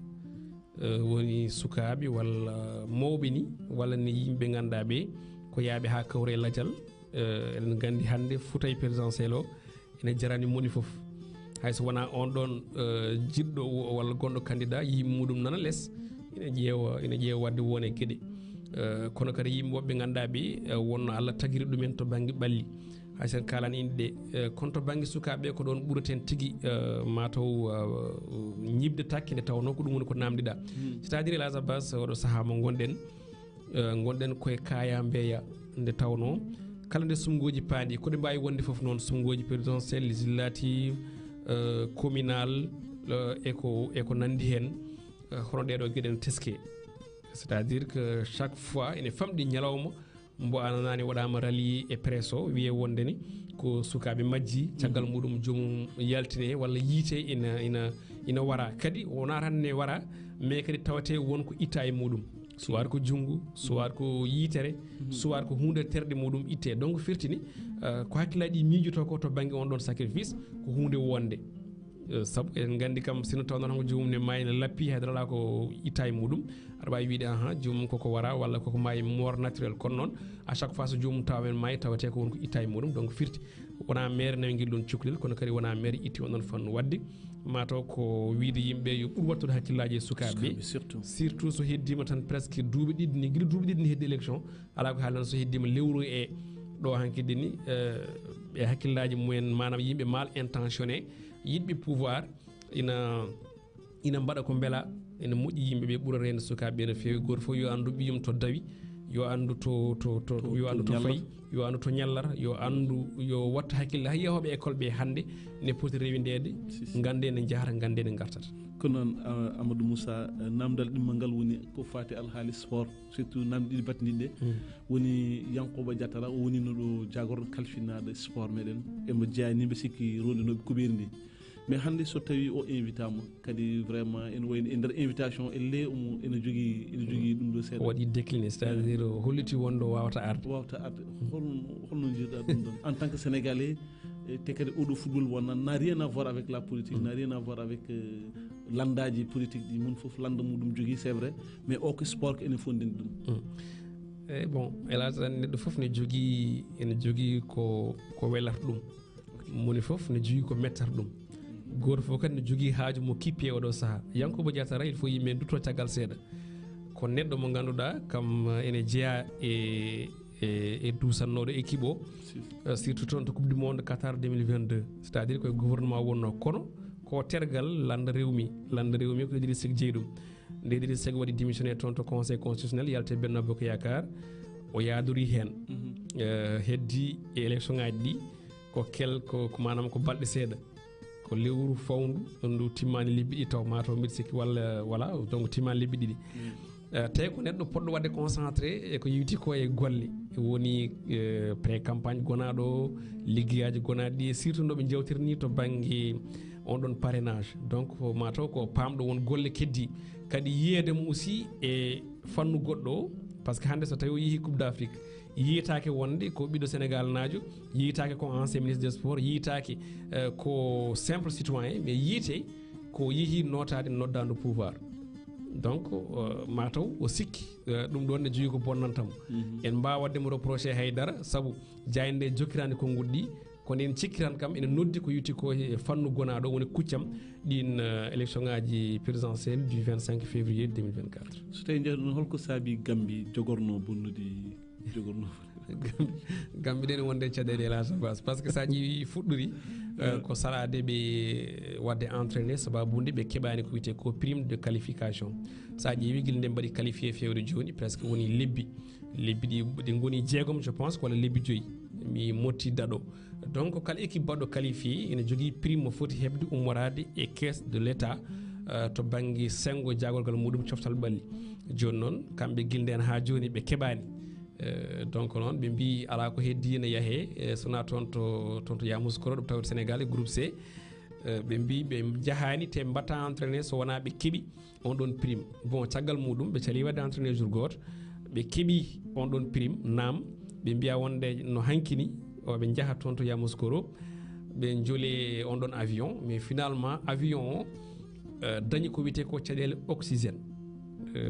woni sukaɓe walla mawɓe ni walla ni yimɓe ganduɗa ɓe ko yaaɓe ha kawre ladial eɗen gandi hande Foutay présidentiel o ene jarani moni foof hayso wona on ɗon jiɗɗo walla gonɗo candidat yimɓe muɗum nana less ina ƴeewa wadde won e gueɗe kono kadi yimɓe woɓɓe ganduɗa ɓe wonno Allah tagiri ɗumen to banggue ɓalli hay sen kalani inde kono to banggue sukaɓe ko ɗon ɓuuraten tigui mataw ñibde takke nde tawno ko ɗum woni ko namdiɗa c'est à dire Elhadj Abbas oɗo saaha mo gonɗen koye kaya mbeya nde tawno kala nde sumgoji paandi koɗe mbawi wonde foof noon sumgoji présidentiel législative communal eko nandi hen hono ɗeɗo gueɗe ne teske c'est à dire que chaque fois ene famɗi ñalawma mbo ananani waɗama rallié e presse o wiye wondeni ko sukaɓe majji caggal muɗum joomum yaltine walla yiite ina wara kadi wona tan ne wara mais kadi tawate wonko itta e muɗum soit ko junggo soit ko yitere soit ko hunde terɗe muɗum itte donc firtini ko hakkillaji miijoto ko to banggue on ɗon sacrifice ko hunde wonde saabu en gandi kam sino taw noon ko joomum ne maayi ne lappi haydara ko itta e muɗum aɗa wawi wiide joomum koko wara walla koko maayi mort naturel kono noon à chaque fois so joomum tawen maayi tawate ko wonko itta e muɗum donc firti wona maire nawi guel ɗon cukalel kono kadi wona maire itti on ɗon fannu wadde mataw ko wiide yimɓe yo ɓuur wattude hakkillaji e sukaɓe surtout so heddima tan presque duuɓi ɗiɗi ni guila duuɓi ɗiɗi ni heddi élection ala ko haalnan so heddima lewru e ɗo hankkidi ni e hakkillaji mumen manam yimɓe mal intentionné yiɗɓe pouvoir ina mbaɗa ko beela ene moƴƴi yimɓeɓe ɓuura rende sukaɓe no fewi goto foof yo andu ɓiyum to dawi yo andu yo andu to fayi yo andu to ñallara yo andu yo watta hakkille hay yahoɓe école ɓe hande ne poti rewidede gande ne jahata gande ne gartata ko noon Amadou Moussa namdal ɗimmal ngal woni ko fati alhaali sport surtout namde ɗiɗi battidiɗe woni Yankoba Diatara o woni no ɗo jagorɗo kalfinade sport meɗen emo jeyanimɓe sikki rondinoɓe kuɓeri ndi mais hande so tawi o invitama kadi vraiment ene wayno e nder invitation elle omo ene jogui ɗum ɗo seeɗa waɗi décliné c'est à dire holliti wonɗo wawata arde holno jiiɗa ɗum ɗon en tant que sénégalais te kadi oɗo football n'a rien à voir avec la politique n'a rien à voir avec landaji politique ɗi mun foof landa muɗum jogui c'est vrai mais o ko sport ko ene fondini ɗum e bon Elhadj neɗɗo foof ne jogui ko welata ɗum moni foof ne jogui ko mettata ɗum goto fof kadi ne jogui haaju mo kippi e oɗo saaha Yankoba Diatara il faut yimɓe dutto caggal seeɗa ko neɗɗo mo ganduɗa kam ene jeeya e dusannoɗo équipe o surtout toon to coupe du monde Qatar 2022 c'est à dire koye gouvernement wonno kono ko tergal landa rewmi ko Idrissa Seck jeeyi ɗum nde Idrissa Seck waɗi démissionné toon to conseil constitutionnel yalte Benno Bokk Yakar o yaadori hen heddi e élection ngaji ɗi ko manam ko balɗe seeɗa ko lewru fawndu ndu timmani lebbi ɗiɗi taw mataw mbiɗa sikki walla voilà donc timmani lebbi ɗiɗi tawi ko neɗɗo poɗɗo wadde concentré e ko yewti ko e golle woni pré campagne gonaɗo liggueyaji gonaɗi ɗi surtout noɓe jewtirni to banggue on ɗon parrainage donc mataw ko pamɗo won golle keddi kadi yiyedemo aussi e fannu goɗɗo par ce que hande so tawi o yeehi coupe d' afrique yiyitake wonde ko ɓiɗɗo sénégal najo yiyitake ko ancien ministre des sports yiyitake ko simple citoyen mais yiite ko yeehi notade noddando pouvoir donc mataw o sikki ɗum ɗon ne jogui ko bonnantamo en mbawa waddemo reproché haydara saabu jayde jokkirani konngol ɗi kono en cikkiran kam ene noddi ko yutti ko e fannu gonaɗo woni kuccam ɗin élection ngaji présidentielle du 25 février 2024 so tawi jeeɗon holko saabi Gambie jogorno bonnude jogorno Gambie ɗen wonde caɗele élage base par ce que sa ƴeewi fuɗɗori ko salade ɓe wadde entraîné sababude ɓe keɓani ko wiyete ko prime de qualification sa ƴeewi guila nde mbaɗi qualifié fewre joni presque woni lebbi ɗi goni jeegom je pense walla lebbi joyyi mi motti daɗo donc kala équipe baɗɗo qualifié ene jogui prime mo foti hebde ummorade e caisse de l' état to banggue sengo jagolgal muɗum coftal ɓalli joni noon kamɓe guila nden ha joni ɓe keɓani donc noon ɓe mbi ala ko heddi ne yaahe sona toon to Yamoussoukro ɗo tawde Sénégal e groupe C ɓe mbi ɓe jahani te mbatta entraîné so wona ɓe keeɓi on ɗon prime bon caggal muɗum ɓe cali wadde entraîné jour goto ɓe keeɓi on ɗon prime nam ɓe mbiya wonde no hankini ɓe jaaha toon to Yamoussoukro ɓe jooli on ɗon avion mais finalement avion o dañi ko wiyete ko caɗele oxygéne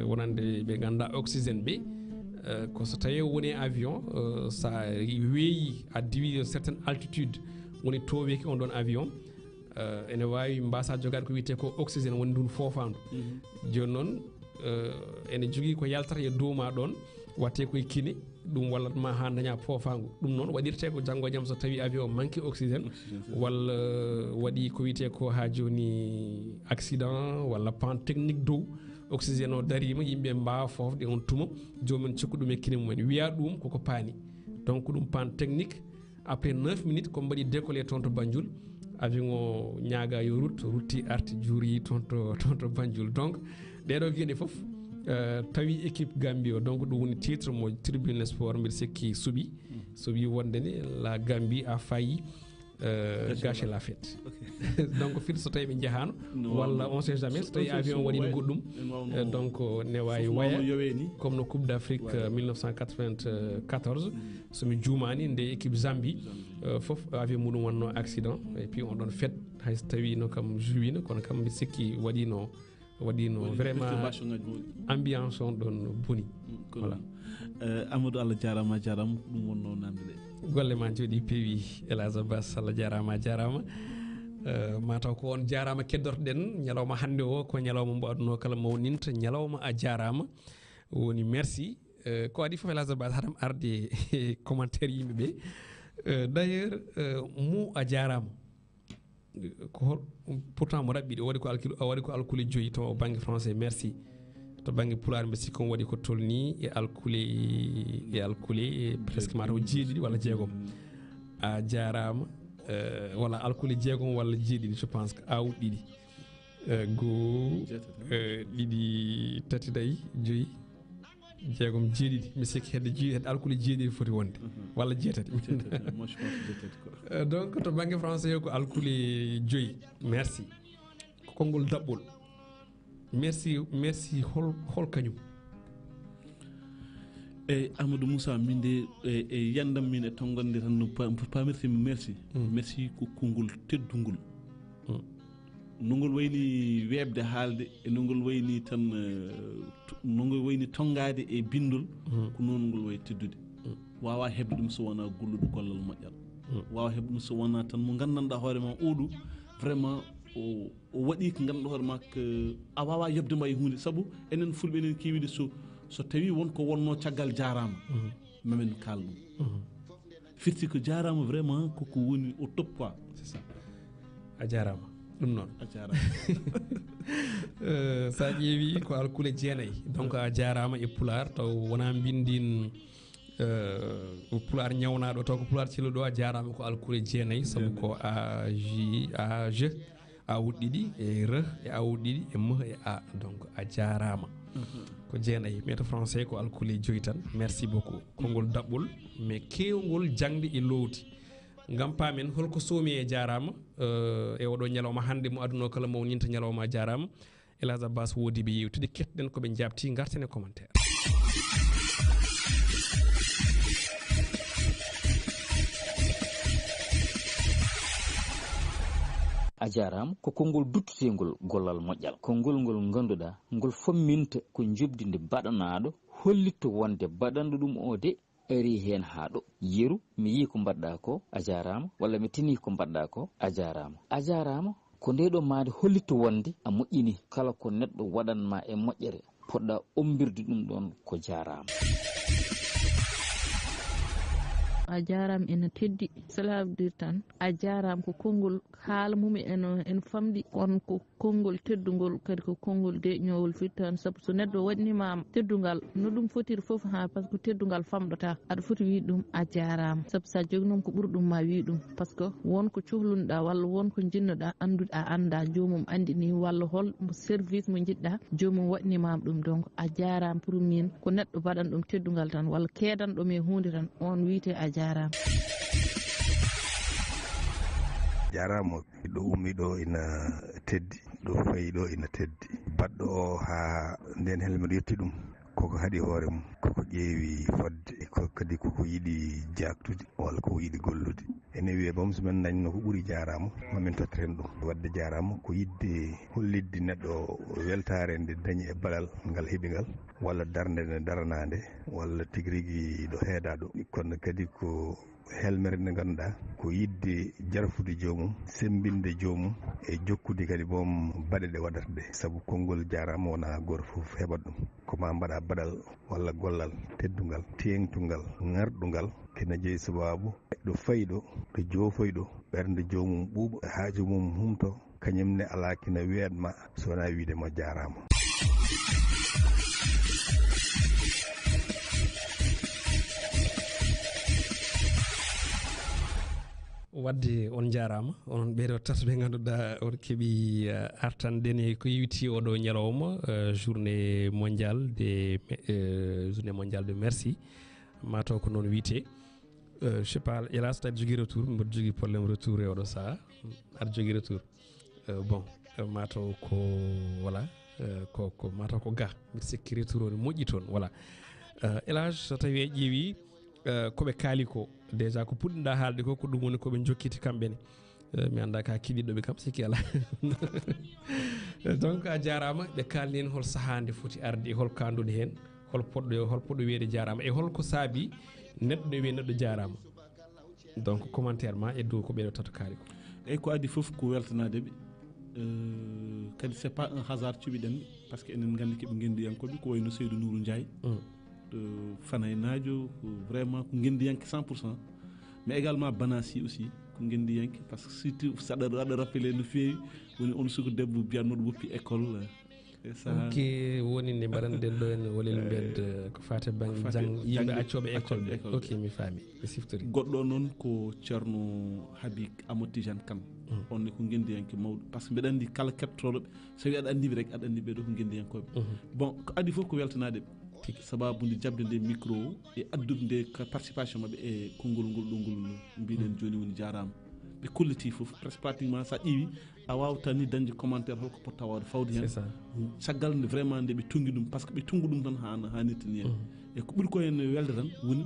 wonande ɓe ganda oxygéne ɓe ko so tawi woni avion sa weeyi a diwi certaine altitude woni toweki on ɗon avion ene wawi mbasa jogade ko wiyete ko oxygéne woni ndun fofandu joni noon ene jogui ko yaltata e dow ma ɗon watte koye kine ɗum wallatma ha daña foofangu ɗum noon waɗirte ko janggo e jaam so tawi avion manque oxygéne walla waɗi ko wiyete ko ha joni accident walla panne technique dow oxygéne o darima yimɓe mbawa fofde on tuma jomumen cikku ɗum e kine mumen wiya ɗum koko paani donc ɗum panne technique après 9 minutes ko mbaɗi décollé toon to Banjul avion o ñaaga yo rutti arti juuri toon to Banjul donc ɗeɗo gueɗe foof tawi équipe Gambie o donc ɗum woni titre mo tribune sport mbiɗa sikki suuɓi wondene la Gambie a failli gâcher la fête donc firti so tawi ɓe jahano walla on sait jamais so tawi avion waɗino goɗɗum donc ne wawi waya comme no coupe d' afrique 1994 somi juumani nde équipe Zambie foof avion muɗum wonno accident et puis on ɗon fête hayso tawino kam juwino kono kam mbiɗa sikki waɗino vraiment ambiance on ɗon boni voilà Amadou Allah jarama ɗum wonno namde ɗe golle ma jooɗi peewi Elage Bass Allah jarama mataw ko on jarama keddortoɗen ñalawma hande o ko ñalawma mbo aduna kala mawninta ñalawma a jarama woni merci ko waɗi foof Elage Bass haɗam arde e commentaire yimɓeɓe d' ailleurs mo a jarama ko pourtant mo raɓɓiɗi o waɗi ko alkule joyyi to banggue français merci to banggue pulaar mbi sikki on waɗi ko tolni e alkule presque mataw jeeɗiɗi walla jeegom a jarama walla alkule jeegom walla jeeɗiɗi je pense que awɗ ɗiɗi goo ɗiɗi tati nayi joyyi jeegom jeeɗiɗi mi sikki hedde alkule jeeɗiɗi foti wonde walla jeetati donc to banggue français ko alkule joyyi merci ko konngol daɓɓol merci hol kañum Amadou Moussa min de e yandam min e tongande tan no pamirtimi merci merci ko konngol teddugol nongol wayni webde haalde e nongol wayni tan nongol wayni tongade e bindol ko noon ngol wayi teddude wawa hebde ɗum so wona golluɗo gollal moƴƴal wawa hebde ɗum so wona tan mo gandanɗa hoorema oɗo vraiment o waɗi ko ganduɗa hoore ma a wawa yebdema e hunde saabu enen fulɓe enen kewiɗe so tawi wonko wonno caggal jarama mamen kaal ɗum firti ko jarama vraiment koko woni au top quoi c'est ça a jarama ɗum noon a jarama sa ƴeewi ko alkule jeenayyi donc a jarama e pulaar taw wona bindin pulaar ñawnaɗo taw ko pulaar celluɗo a jarama ko alkure jeenayyi sabu ko a je awuɗ ɗiɗi e r e awuɗ ɗiɗi e m e a donc a jarama ko jeenayyi mais to français ko alkule joyi tan merci beaucoup konngol daɓɓol mais kewgol jangde e lowdi gam paamen holko soomi e jarama e oɗo ñalawma hande mo aduna o kala mawninta ñalawma jarama Elhadj Abbas woodi ɓe yewtude ketɗen koɓe jabti garten e commentaire. a jarama ko konngol duttutengol gollal moƴƴal konngol ngol ganduɗa ngol famminta ko jubdinde baɗanaɗo hollitto wonde baɗanɗo ɗum o de ari hen ha ɗo yeru mi yi ko mbaɗɗa ko a jarama walla mi tini ko mbaɗɗa ko a jarama ko nde ɗo maade hollitto wonde a moƴƴini kala ko neɗɗo waɗanma e moƴƴere poɗɗa ombirde ɗum ɗon ko jarama. a jaram ene teddi cela veut dire tan a jaram ko konngol haala mum en famɗi on ko konngol teddugol kadi ko konngol deƴñowol firtan saabu so neɗɗo waɗnima teddugal no ɗum fotiri foof ha par ce que teddugal famɗota aɗa foti wi ɗum a jarama saabu sa jogui noon ko ɓuuri ɗum ma wi ɗum par ce que wonko cohlunoɗa walla wonko jinnoɗa andude a anda jomum andini walla hol service mo jiɗɗa jomum waɗnimama ɗum donc a jarama pour min ko neɗɗo baɗan ɗum teddugal tan walla keedanɗom e hunde tan on wiite a jarama. jarama ɗo ummi ɗo ina teddi ɗo fayi ɗo ina teddi baɗɗo o ha nden helmeɗo yetti ɗum koko haɗi hoore mum koko ƴeewi fodde kadi koko yiɗi jaktude walla koko yiɗi gollude ene wiye bom somin dañno ko ɓuuri jarama mamin tottiren ɗum wadde jarama ko yidde hollidde neɗɗo weltare nde dañi e balal ngal heeɓi ngal walla darde nde daranade walla tigui rigui ɗo heeda ɗo kono kadi ko helmere nde ganduɗa ko yidde jarfude jomum sembinde jomum e jokkude kadi boom baɗe ɗe waɗata ɗe saabu konngol jarama wona goto foof heɓat ɗum koma mbaɗa baɗal walla gollal teddugal tengtugal garɗugal kene jeeyi sababu ɗo fayiɗo ɗo jofoyɗo ɓernde jomum ɓuuɓa haaju mum humto kañumne ala kina wiyanma sowona wiidema jarama. wadde on jarama onon ɓeɗo tata ɓe ganduɗa on keeɓi artandene ko yewti oɗo ñalawma journée mondiale de merci mataw ko noon wiite je sais pas hélas taɗa jogui retour mboɗo jogui probléme retour e oɗo saaha aɗa jogui retour bon mataw ko voilà ko mataw ko ga mbiɗa sikki retour o ne moƴƴi toon voilà Elhadj so tawi a ƴeewi koɓe kaali ko déjà ko puɗɗiɗa haalde ko ɗum woni koɓe jokkiti kamɓene mi anda ka kiɗiɗoɓe kam sikki ala donc a jarama ɓe kalni hen hol sahade foti arde e hol kandude hen hol poɗɗo wiyede jarama e holko saabi neɗɗo wiye neɗɗo jarama donc commentaire ma e dow ko ɓeɗo tato kaali ko eyyi ko adi foof ko weltanadeɓe kadi c'est pas un hasard cuɓiɗenɓe par ce que enen gandi koɓe gendiyankoɓe ko wayno Seydou Nourou Ndiaye Fanay Nadio vraiment ko gendiyanke 100% mais également Banassi aussi ko gendiyanke par ce que surtout saɗa waɗa rappelé no fewi woni on suku debbo biyannoɗo woppi école ok woni nde mbaɗanɗen ɗo en Olel mbed ko fate banggue yimɓe accoɓe école ɓe ok mi faami mi siftori goɗɗo noon ko ceerno Habib Amadou Tidiane Kane onne ko gendiyanke mawɗo par ce que mbiɗa andi kala kettotoɗoɓe so tawi aɗa andiɓe rek aɗa andi ɓeɗo ko gendiyankoɓe bon ko adi foof ko weltanadeɓe sababude jabde nde micro e addude nde participation mabɓe e konngol ngol ɗo ngol mbiɗen joni woni jarama ɓe kolliti foof presque pratiquement sa ƴeewi a wawata ni dañde commentaire holko potta wawde fawde hen caggal nde vraiment nde ɓe tongi ɗum par ce que ɓe tungu ɗum tan ha nettani hen e ko ɓuuri ko hen welde tan woni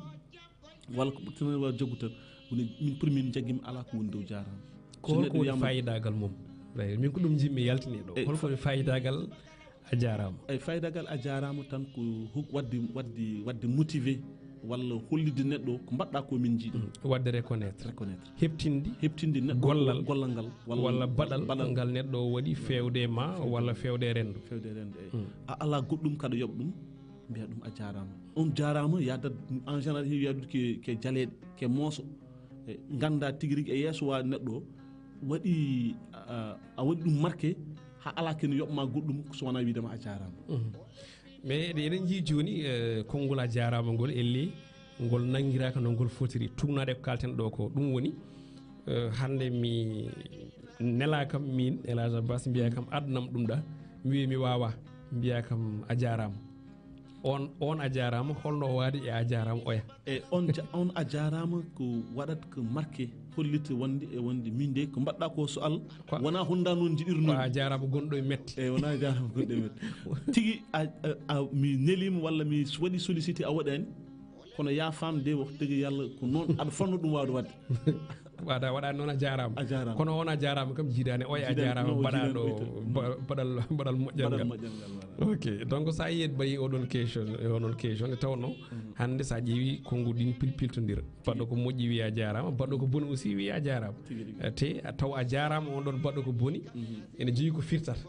walla ko ɓurti tan wawa jaggu tan woni min pour min jaguima ala ko woni dow jarama ko holko woni fayidagal mum min ko ɗum jimmi yaltini ɗo holko woni fayidagal a jarama eyyi fayidagal a jarama tan ko wadde motivé walla hollide neɗɗo ko mbaɗɗa ko min jiiɗi wadde reconnaître heɓtinde neɗɗo gollal ngal walla baɗal ngal neɗɗo waɗi fewde ma walla fewde rendo eyyi a ala goɗɗum kaɗa yoɓa ɗum mbiya ɗum a jarama on jarama yadat en général heewi yadude ke jaleɗe ke mooso ganda tigui rigui e yeeso wa neɗɗo waɗi a waɗi ɗum marqué ha ala kene yoɓma goɗɗum so wona widema a jarama mais eɗen jii joni konngol a jarama ngol elli ngol nangiraka no ngol fotiri tugnade ko kalten ɗo ko ɗum woni hande mi nela kam min Elhadji Abbas mbiya kam adnam ɗum ɗa mi mi wawa mbiya kam a jarama on a jarama holno waadi e a jarama oya e on a jarama ko waɗat ko marqué hollite wonde e wonde min de ko mbaɗɗa ko so Allah wona honda noon jiɗirno a jarama gonɗo e metti e wona jarama gonɗo e metti tigui mi nelima walla mi waɗi sollicité a waɗani kono ya famde waktu tigui yalla ko noon aɗa fanno ɗum wawde wadde waɗani noon a jarama kono on a jarama kam jiidani oya a jarama mbaɗaɗo baɗal moƴƴal ngal ok donc sa yiyet bayi oɗon question e tawno hande sa ƴeewi konngol ɗin pilpiltodira baɗɗo ko moƴƴi wiya jarama baɗɗo ko boni aussi wiya jarama te taw a jarama on ɗon baɗɗo ko boni ene jogui ko firtata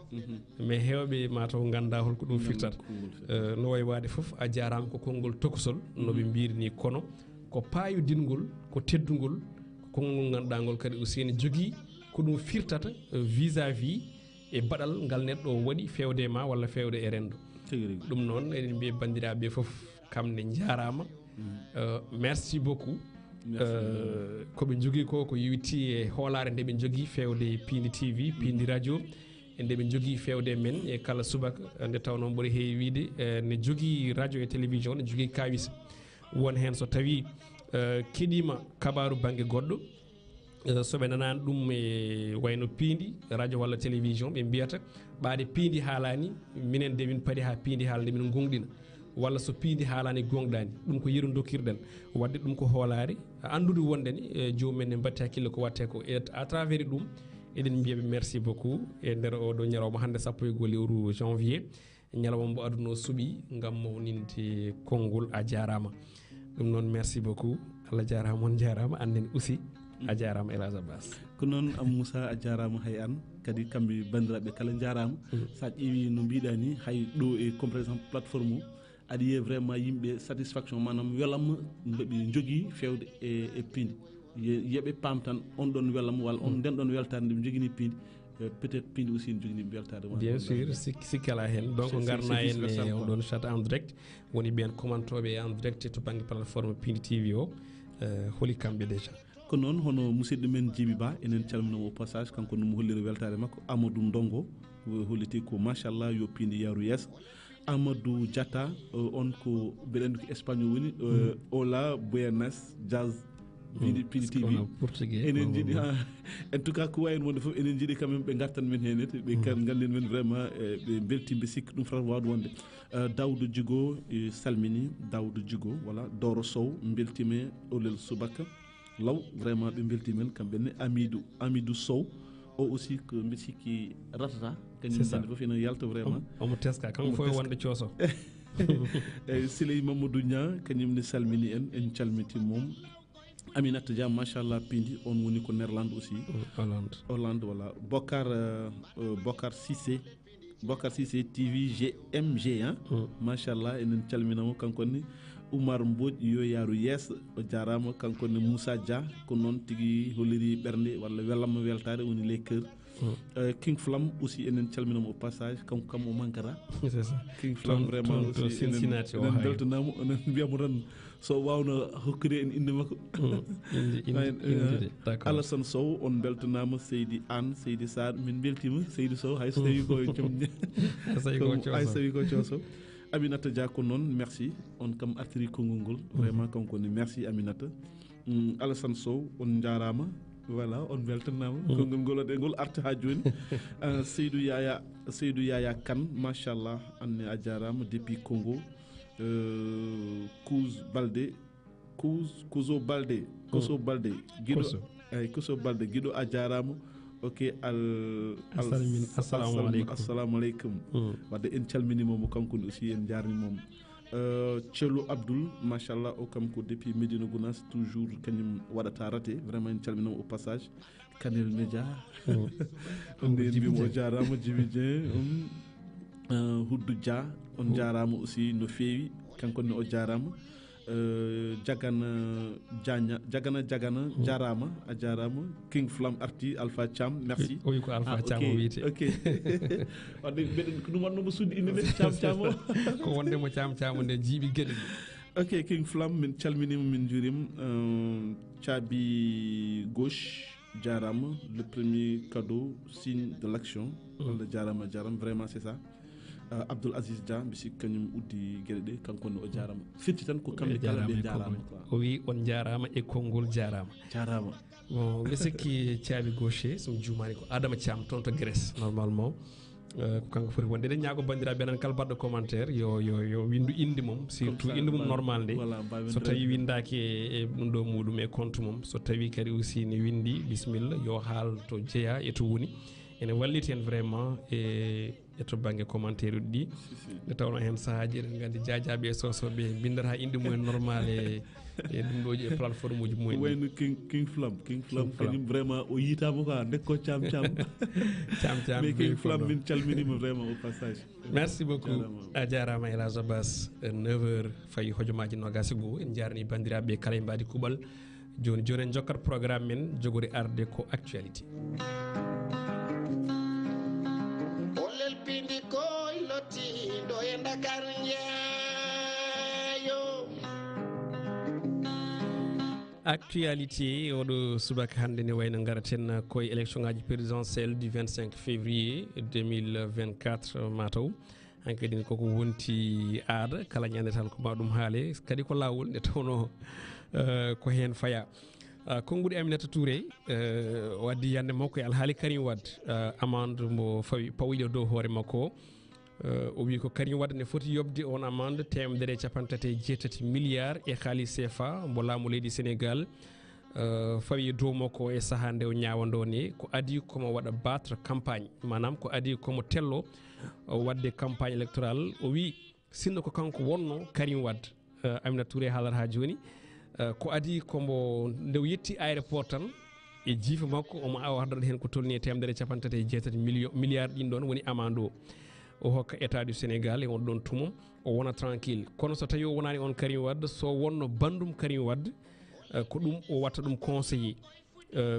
mais hewɓe mataw ganda holko ɗum firtata no way wade foof a jarama ko konngol tokosol noɓe mbirni kono ko payodingol ko teddugol konngol ganduɗa ngol kadi aussi ne jogui ko ɗum firtata vis-à-vis e baɗal ngal neɗɗo o waɗi fewde ma walla fewde e rendo ɗum noon eɗen mbiya bandiraɓe foof kamne jarama merci beaucoup koɓe jogui ko yewti e hoolare nde ɓe jogui fewde Piindi TV Piindi radio e nde ɓe jogui fewde men e kala subaka nde tawno ɓuuri heewi wiide ne jogui radio et télévision ne jogui kawisa won hen so tawi keɗima kabaru banggue goɗɗo soɓe nanani ɗum e wayno Piindi radio walla télévision ɓe mbiyata ɓaade Piindi haalani minen de min paadi ha Piindi haalde min gonɗina walla so Piindi haalani gonɗani ɗum ko yeru dokkirɗen wadde ɗum ko hoolare andude wondene jomumen ne mbatti hakkille ko watte ko à travers ɗum eɗen mbiyaɓe merci beaucoup e nder oɗo ñalawma hande 1 lewru janvier ñalawma mbo aduna o suuɓi gam mawninde konngol a jarama ɗum noon merci beaucoup Allah jarama on jarama annen aussi a jarama Elhadji Abbas ko noon am Moussa a jarama hay an kadi kamɓe bandiraɓe kala jarama sa ƴeewi no mbiɗa ni hay ɗo e comme par exemple plateforme o aɗa yiya vraiment yimɓe satisfaction manam welamma mbeɓe jogui fewde e Piindi yooɓe paam tan on ɗon welamma walla on nden ɗon weltade nde ɓe joguini Piindi peut-être Piindi aussi ne jogini weltade bien sûr sikkala hen donc garna en e oɗon chat en direct woni ɓen commentoɓe en direct to banggue plateforme Piindi TV o holi kamɓe déjà ko noon hono musidɗo men Djiby Ba enen calminamo au passage kanko nomo holliri weltare makko Amadou Ndongo holliti ko machallah yo Piindi yaaru yeeso Amadou Diatta on ko mbeɗa andi ko Espagne o woni Ola Buenas Jazz Piindi TV enen jiiɗi en tout cas ko wayno wonde foof enen jiiɗi quand même ɓe gartan men hen ɓe ganden men vraiment ɓe beltimɓe sikki ɗum fotata wawde wonde Daoudou Djigo salmini Daoudou Djigo voilà Doro Sow beltime Olel Subaka law vraiment ɓe beltimen kamɓenne Amidou Sow o aussi ko mbiɗa sikki ratata kañum hande foof ene yalta vraiment omo teska kanko fof wonde cooso eyyi Siley Mamadou Nia kañumne salmini en calmiti moom Aminata Dia machallah Piindi on woni ko Néerlande aussi Hollande voilà Bocar Cissé TV GMG machallah enen calminamo kankone Oumar Mbodj yo yaaru yeeso o jarama kankone Moussa Dia ko noon tigui holliri ɓernde walla welamma weltade woni les cœurs King Flam aussi enen calminamo au passage kanko kam o mankata c'est ça King Flam vraiment aussi enen beltanamo onen mbiyamo tan so wawno hokkude en inde makko Alassane Sow on beltanama Seydi Anne Seydi Sar min beltima Seydi Sow hay so tawi ko hay so tawi ko cooso Aminata Dia ko noon merci on kam artiri konngol ngol vraiment kanko ne merci Aminata Alassane Sow on jarama voilà on beltanama konngol ngol waɗe ngol arta ha joni Seydou Yaya Kane machallah anne a jarama depuis Congo Kouso Balde guiɗo a jarama ok assalamu aleykum wadde en calminimomo kankone aussi en jarnimomo Thielo Abdoul machallah o kam ko depuis Médina Gounass toujours kañum waɗata raté vraiment en calminamo au passage Kanel Média nde mbimo jarama Djiby Dieng Huddou Dia on jarama aussi no fewi kankone o jarama Jagana jarama a jarama King Flam arti Alpha Thiam merci oui ko Alpha Thiam o wiyete ok wadde mbeɗen ko ɗum wannomo suddi inde nde Thiam o ko wondemo Thiam nde jiiɓi gueɗe Ok, King Flam min calminima min jurim caabi gauche jarama le premier cadeau signe de l'action walla jarama vraiment c'est ça Abdoul Aziz Dia bisi kañum uddi gueɗe ɗe kankone o jarama firti tan ko kamɓe kala ɓe jarama o wi on jarama e konngol jarama bon mbi sikki caabi gauche somi jumani ko Adama Thiam toon to Grèce normalement ko kanko foti wonde eɗen ñaago bandiraɓe nan kala baɗɗo commentaire yo windu inde mum surtout inde mum normal nde so tawi windaki e ɗum ɗo muɗum e compte mum so tawi kadi aussi ne windi bisimilla yo haal to jeeya e to woni ene walliti hen vraiment e to banggue commentaire uɗi ɗi nde tawno hen sahaji eɗen gandi jajaɓe e sosoɓe bindata inde mumen normal e ɗum ɗoji e plateforme uji mumen wayno king flam kañum vraiment o yitama quoi ndekko cam mais King Flam min calminima vraiment au passage merci beaucoup a jarama Elage Abbas 9h fayi hojomaji nogasi goho en jarni bandiraɓe kala e mbadi kuɓal joni en jokkat programme men jogori arde ko actualité Olel Piindi koy loti do e Dakar actualité oɗo subaka hande ne wayno garaten koye élection ngaji présidentielle du 25 février 2024 mataw hankkadine koko wonti aada kala ñande tan ko ma ɗum haale kadi ko lawol nde tawno ko hen faya konnguɗi Aminata Touré waddi yande makko e alhaali Karim Wade amende mo fawi pawiɗo dow hoore makko o wi ko Karim Wade ne foti yobde on amende 1.37 milliards e haali CFA mbo laamu leydi Sénégal fawi dow makko e saaha nde o ñawando ni ko adi komo waɗa battre campagne manam ko adi komo tello wadde campagne électorale o wi sinno ko kanko wonno Karim Wade Aminata Touré haalata ha joni ko adi kombo nde yetti aéroport tan e jiifa makko omo awardata hen ko tolni 1.37 milliards ɗin ɗon woni amende o hokka état du Sénégal e on ɗon tumum o wona tranquille kono so tawi o wonani on Karim Wade so wonno bandum Karim Wade ko ɗum o watta ɗum conseiller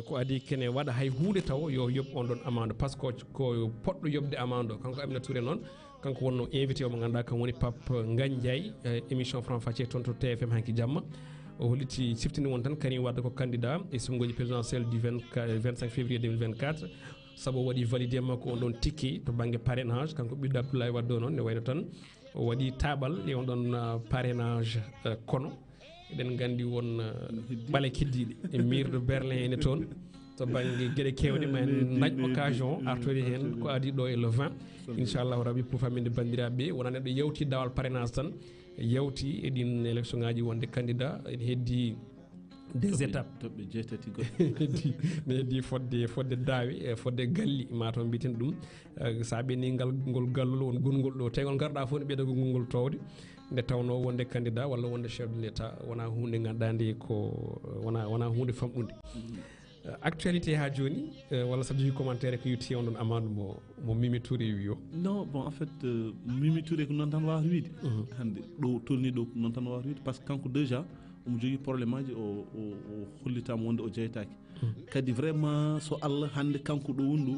ko adi kene waɗa hay hunde taw yo yob on ɗon amende par ce que ko poɗɗo yobde amende o kanko Aminata Touré noon kanko wonno invité o mo ganduɗa kam woni Pape Ngagne Ndiaye émission Franc Facce toon to TFM hanki jamma o holliti siftini won tan Karim Wade ko candidat e songoji présidentiel du 25 février 2024 saabu o waɗi validé makko on ɗon tikki to banggue parrainage kanko ɓiɗɗo Abdoulaye Wade o noon ne wayno tan o waɗi taɓal e on ɗon parrainage kono eɗen gandi won ɓaale keddiɗe e mire de Berlin ene toon to banggue gueɗe kewɗe ma en dañ occasion artoyde hen ko adi ɗo e le 20 inchallahu rabbi pour faminde bandiraɓe wona neɗɗo yewti dawal parrainage tan yewti e ɗin élection ngaji wonde candidat ene heddi des étapes toɓɓe jeetati ne heddi fodde daawi e fodde galli mataw mbiten ɗum sa ɓenni ngol gallol won gongol ɗo tawi on garɗa fof ne ɓeeɗa ko gongol towde nde tawno wonde candidat walla wonde chef de l' état wona hunde ganduɗa nde ko wona hunde famɗude actualité ha joni walla sa jogui commentaire ko yetti on ɗon amende mo Mimi Touré wi o non bon en fait Mimi Touré ko noon tan wawa wiide hande ɗo tolni ɗo ko noon tan wawa wiide par ce que kanko déjà omo jogui probléme aji o hollitama wonde o jeytaki kadi vraiment so Allah hande kanko ɗo woni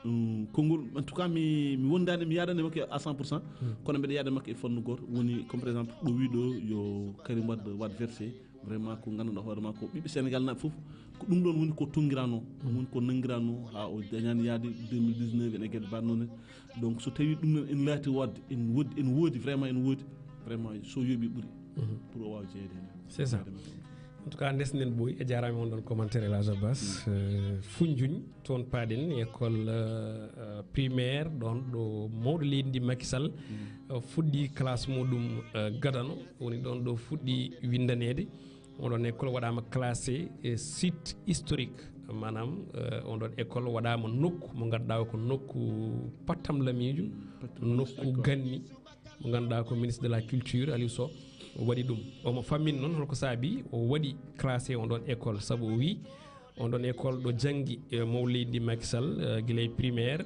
ɗo konngol en tout cas mi wondani mi yadani makko à 100% kono mbiɗa yaada makko e fonno goto woni comme par exemple ɗo wi ɗo yo Karim Wade versé vraiment ko ganduɗa hoorema ko ɓiɓɓe Sénégal naɓe foof ko ɗum ɗon woni ko tonguirano woni ko nanguirano ha o dañani yaade 2019 ene gueɗe mbaɗ noon donc so tawi ɗum ɗon en laati wadde en woodi vraiment so yooɓi ɓuuri pour o wawa jeeyede hen c'est ça en tout cas ndesnen ɓooyi e jarami on ɗon commentaire Elage Abbas Foundiougne toon paaɗen école primaire ɗon ɗo mawɗo leydi ndi Macky Sall fuɗɗi classe muɗum gadano woni ɗon ɗo fuɗɗi windanede oɗon école waɗama classé site historique manam on ɗon école waɗama nokku mo ganduɗa ko nokku pattam lamijo nokku ganni mo ganduɗa ko ministre de la culture Aliou Sow waɗi ɗum omo fammin noon holko saabi o waɗi classé on ɗon école saabu o wi on ɗon école ɗo janggi maw leydi Macky Sall guilay primaire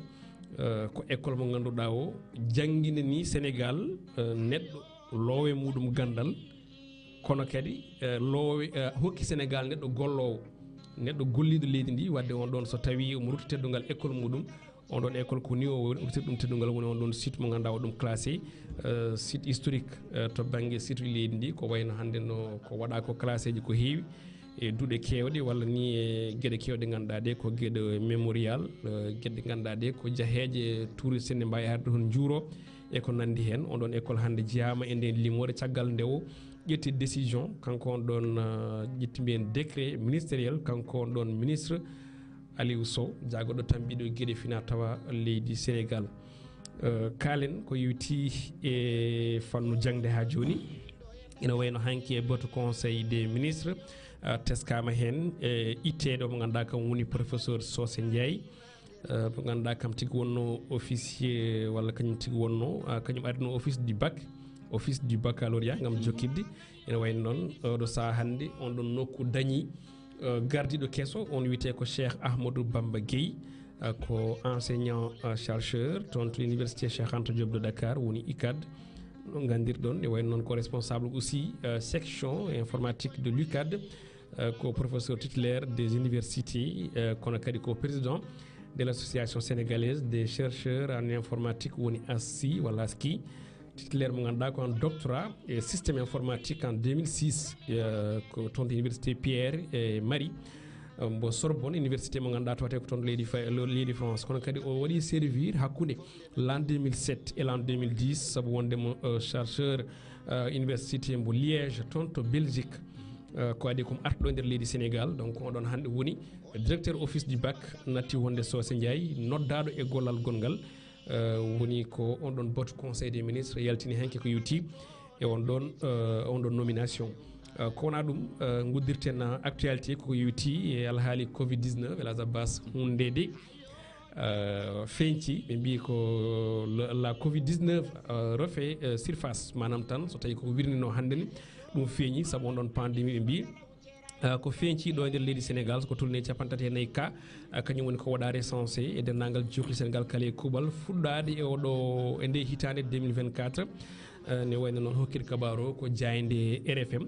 ko école mo ganduɗa o jangguina ni Sénégal neɗɗo loowe muɗum gandal kono kadi loowe hokki Sénégal neɗɗo gollowo neɗɗo golliɗo leydi ndi wadde on ɗon so tawi omo rutti teddugal école muɗum on ɗon école ko ni o ɗum teddungal woni on ɗon site mo ganduɗa o ɗum classé site historique to banggue site leydi ndi ko wayno hande no ko waɗa ko classé ji ko heewi e duuɗe kewɗe walla ni e gueɗe kewɗe ganduɗa ɗe ko gueɗe mémorial gueɗe ganduɗa ɗe ko jaaheje touriste ne mbawi arde toon juuro e ko nandi hen on ɗon école hande jeyama e nden limore caggal nde o ƴetti décision kanko on ɗon ƴetti mbiyen décret ministériel kanko on ɗon ministre Aliou Sow jagoɗo tan mbiɗo gueɗe fina tawa leydi Sénégal kaalen ko yewti e fannu jangde ha joni ina wayno hanki e bato conseil des ministres teskama hen itteɗo mo ganduɗa kam woni professeur Socé Ndiaye mo ganduɗa kam tigui wonno officier walla kañum tigui wonno kañum arino office du bac office du baccalauréat gam jokkidde ene wayno noon ɗo saaha hande on ɗon nokku dañi gardiɗo kesso on wiyete ko Cheikh Ahmadou Bamba Gueye ko enseignant chercheur toon to université Cheikh Anta Diop de Dakar woni ICAD no gandirɗon e wayno noon ko responsable aussi section informatique de l'UCAD ko professeur titulaire des universités kono kadi ko président de l'association sénégalaise des chercheurs en informatique woni ASSI walla ASCI titulaire mo ganduɗa ko en doctorat et système informatique en 2006 ko toon to université Pierre et Marie mbo Sorbonne université mo ganduɗa tawate ko toon leydi France kono kadi o waɗi servir hakkude l'an 2007 et l'an 2010 saabu wondemo chercheur université mbo Liège toon to Belgique ko adi komo artuɗo nder leydi Sénégal donc on ɗon hande woni directeur office du bac natti wonde Socé Ndiaye noddaɗo e gollal gongal woni ko on ɗon bato conseil des ministres yaltini hanke ko yewti e on ɗon nomination ko wona ɗum guddirten actualité koko yewti e alhaali covid 19 elas abbas hundede feñci ɓe mbi ko la covid 19 refait surface manam tan so tawi koko wirnino hande ni ɗum feeñi saabu on ɗon pandémie ɓe mbi ko feeñci ɗo e nder leydi Sénégal ko tourné capantati e nayyi ka kañum woni ko waɗa recensé e dendagal jokli Sénégal kala e kuuɓal fuɗɗade e oɗo e nde hitande 2024 ne wayno noon hokkiri kabaru o ko jayde RFM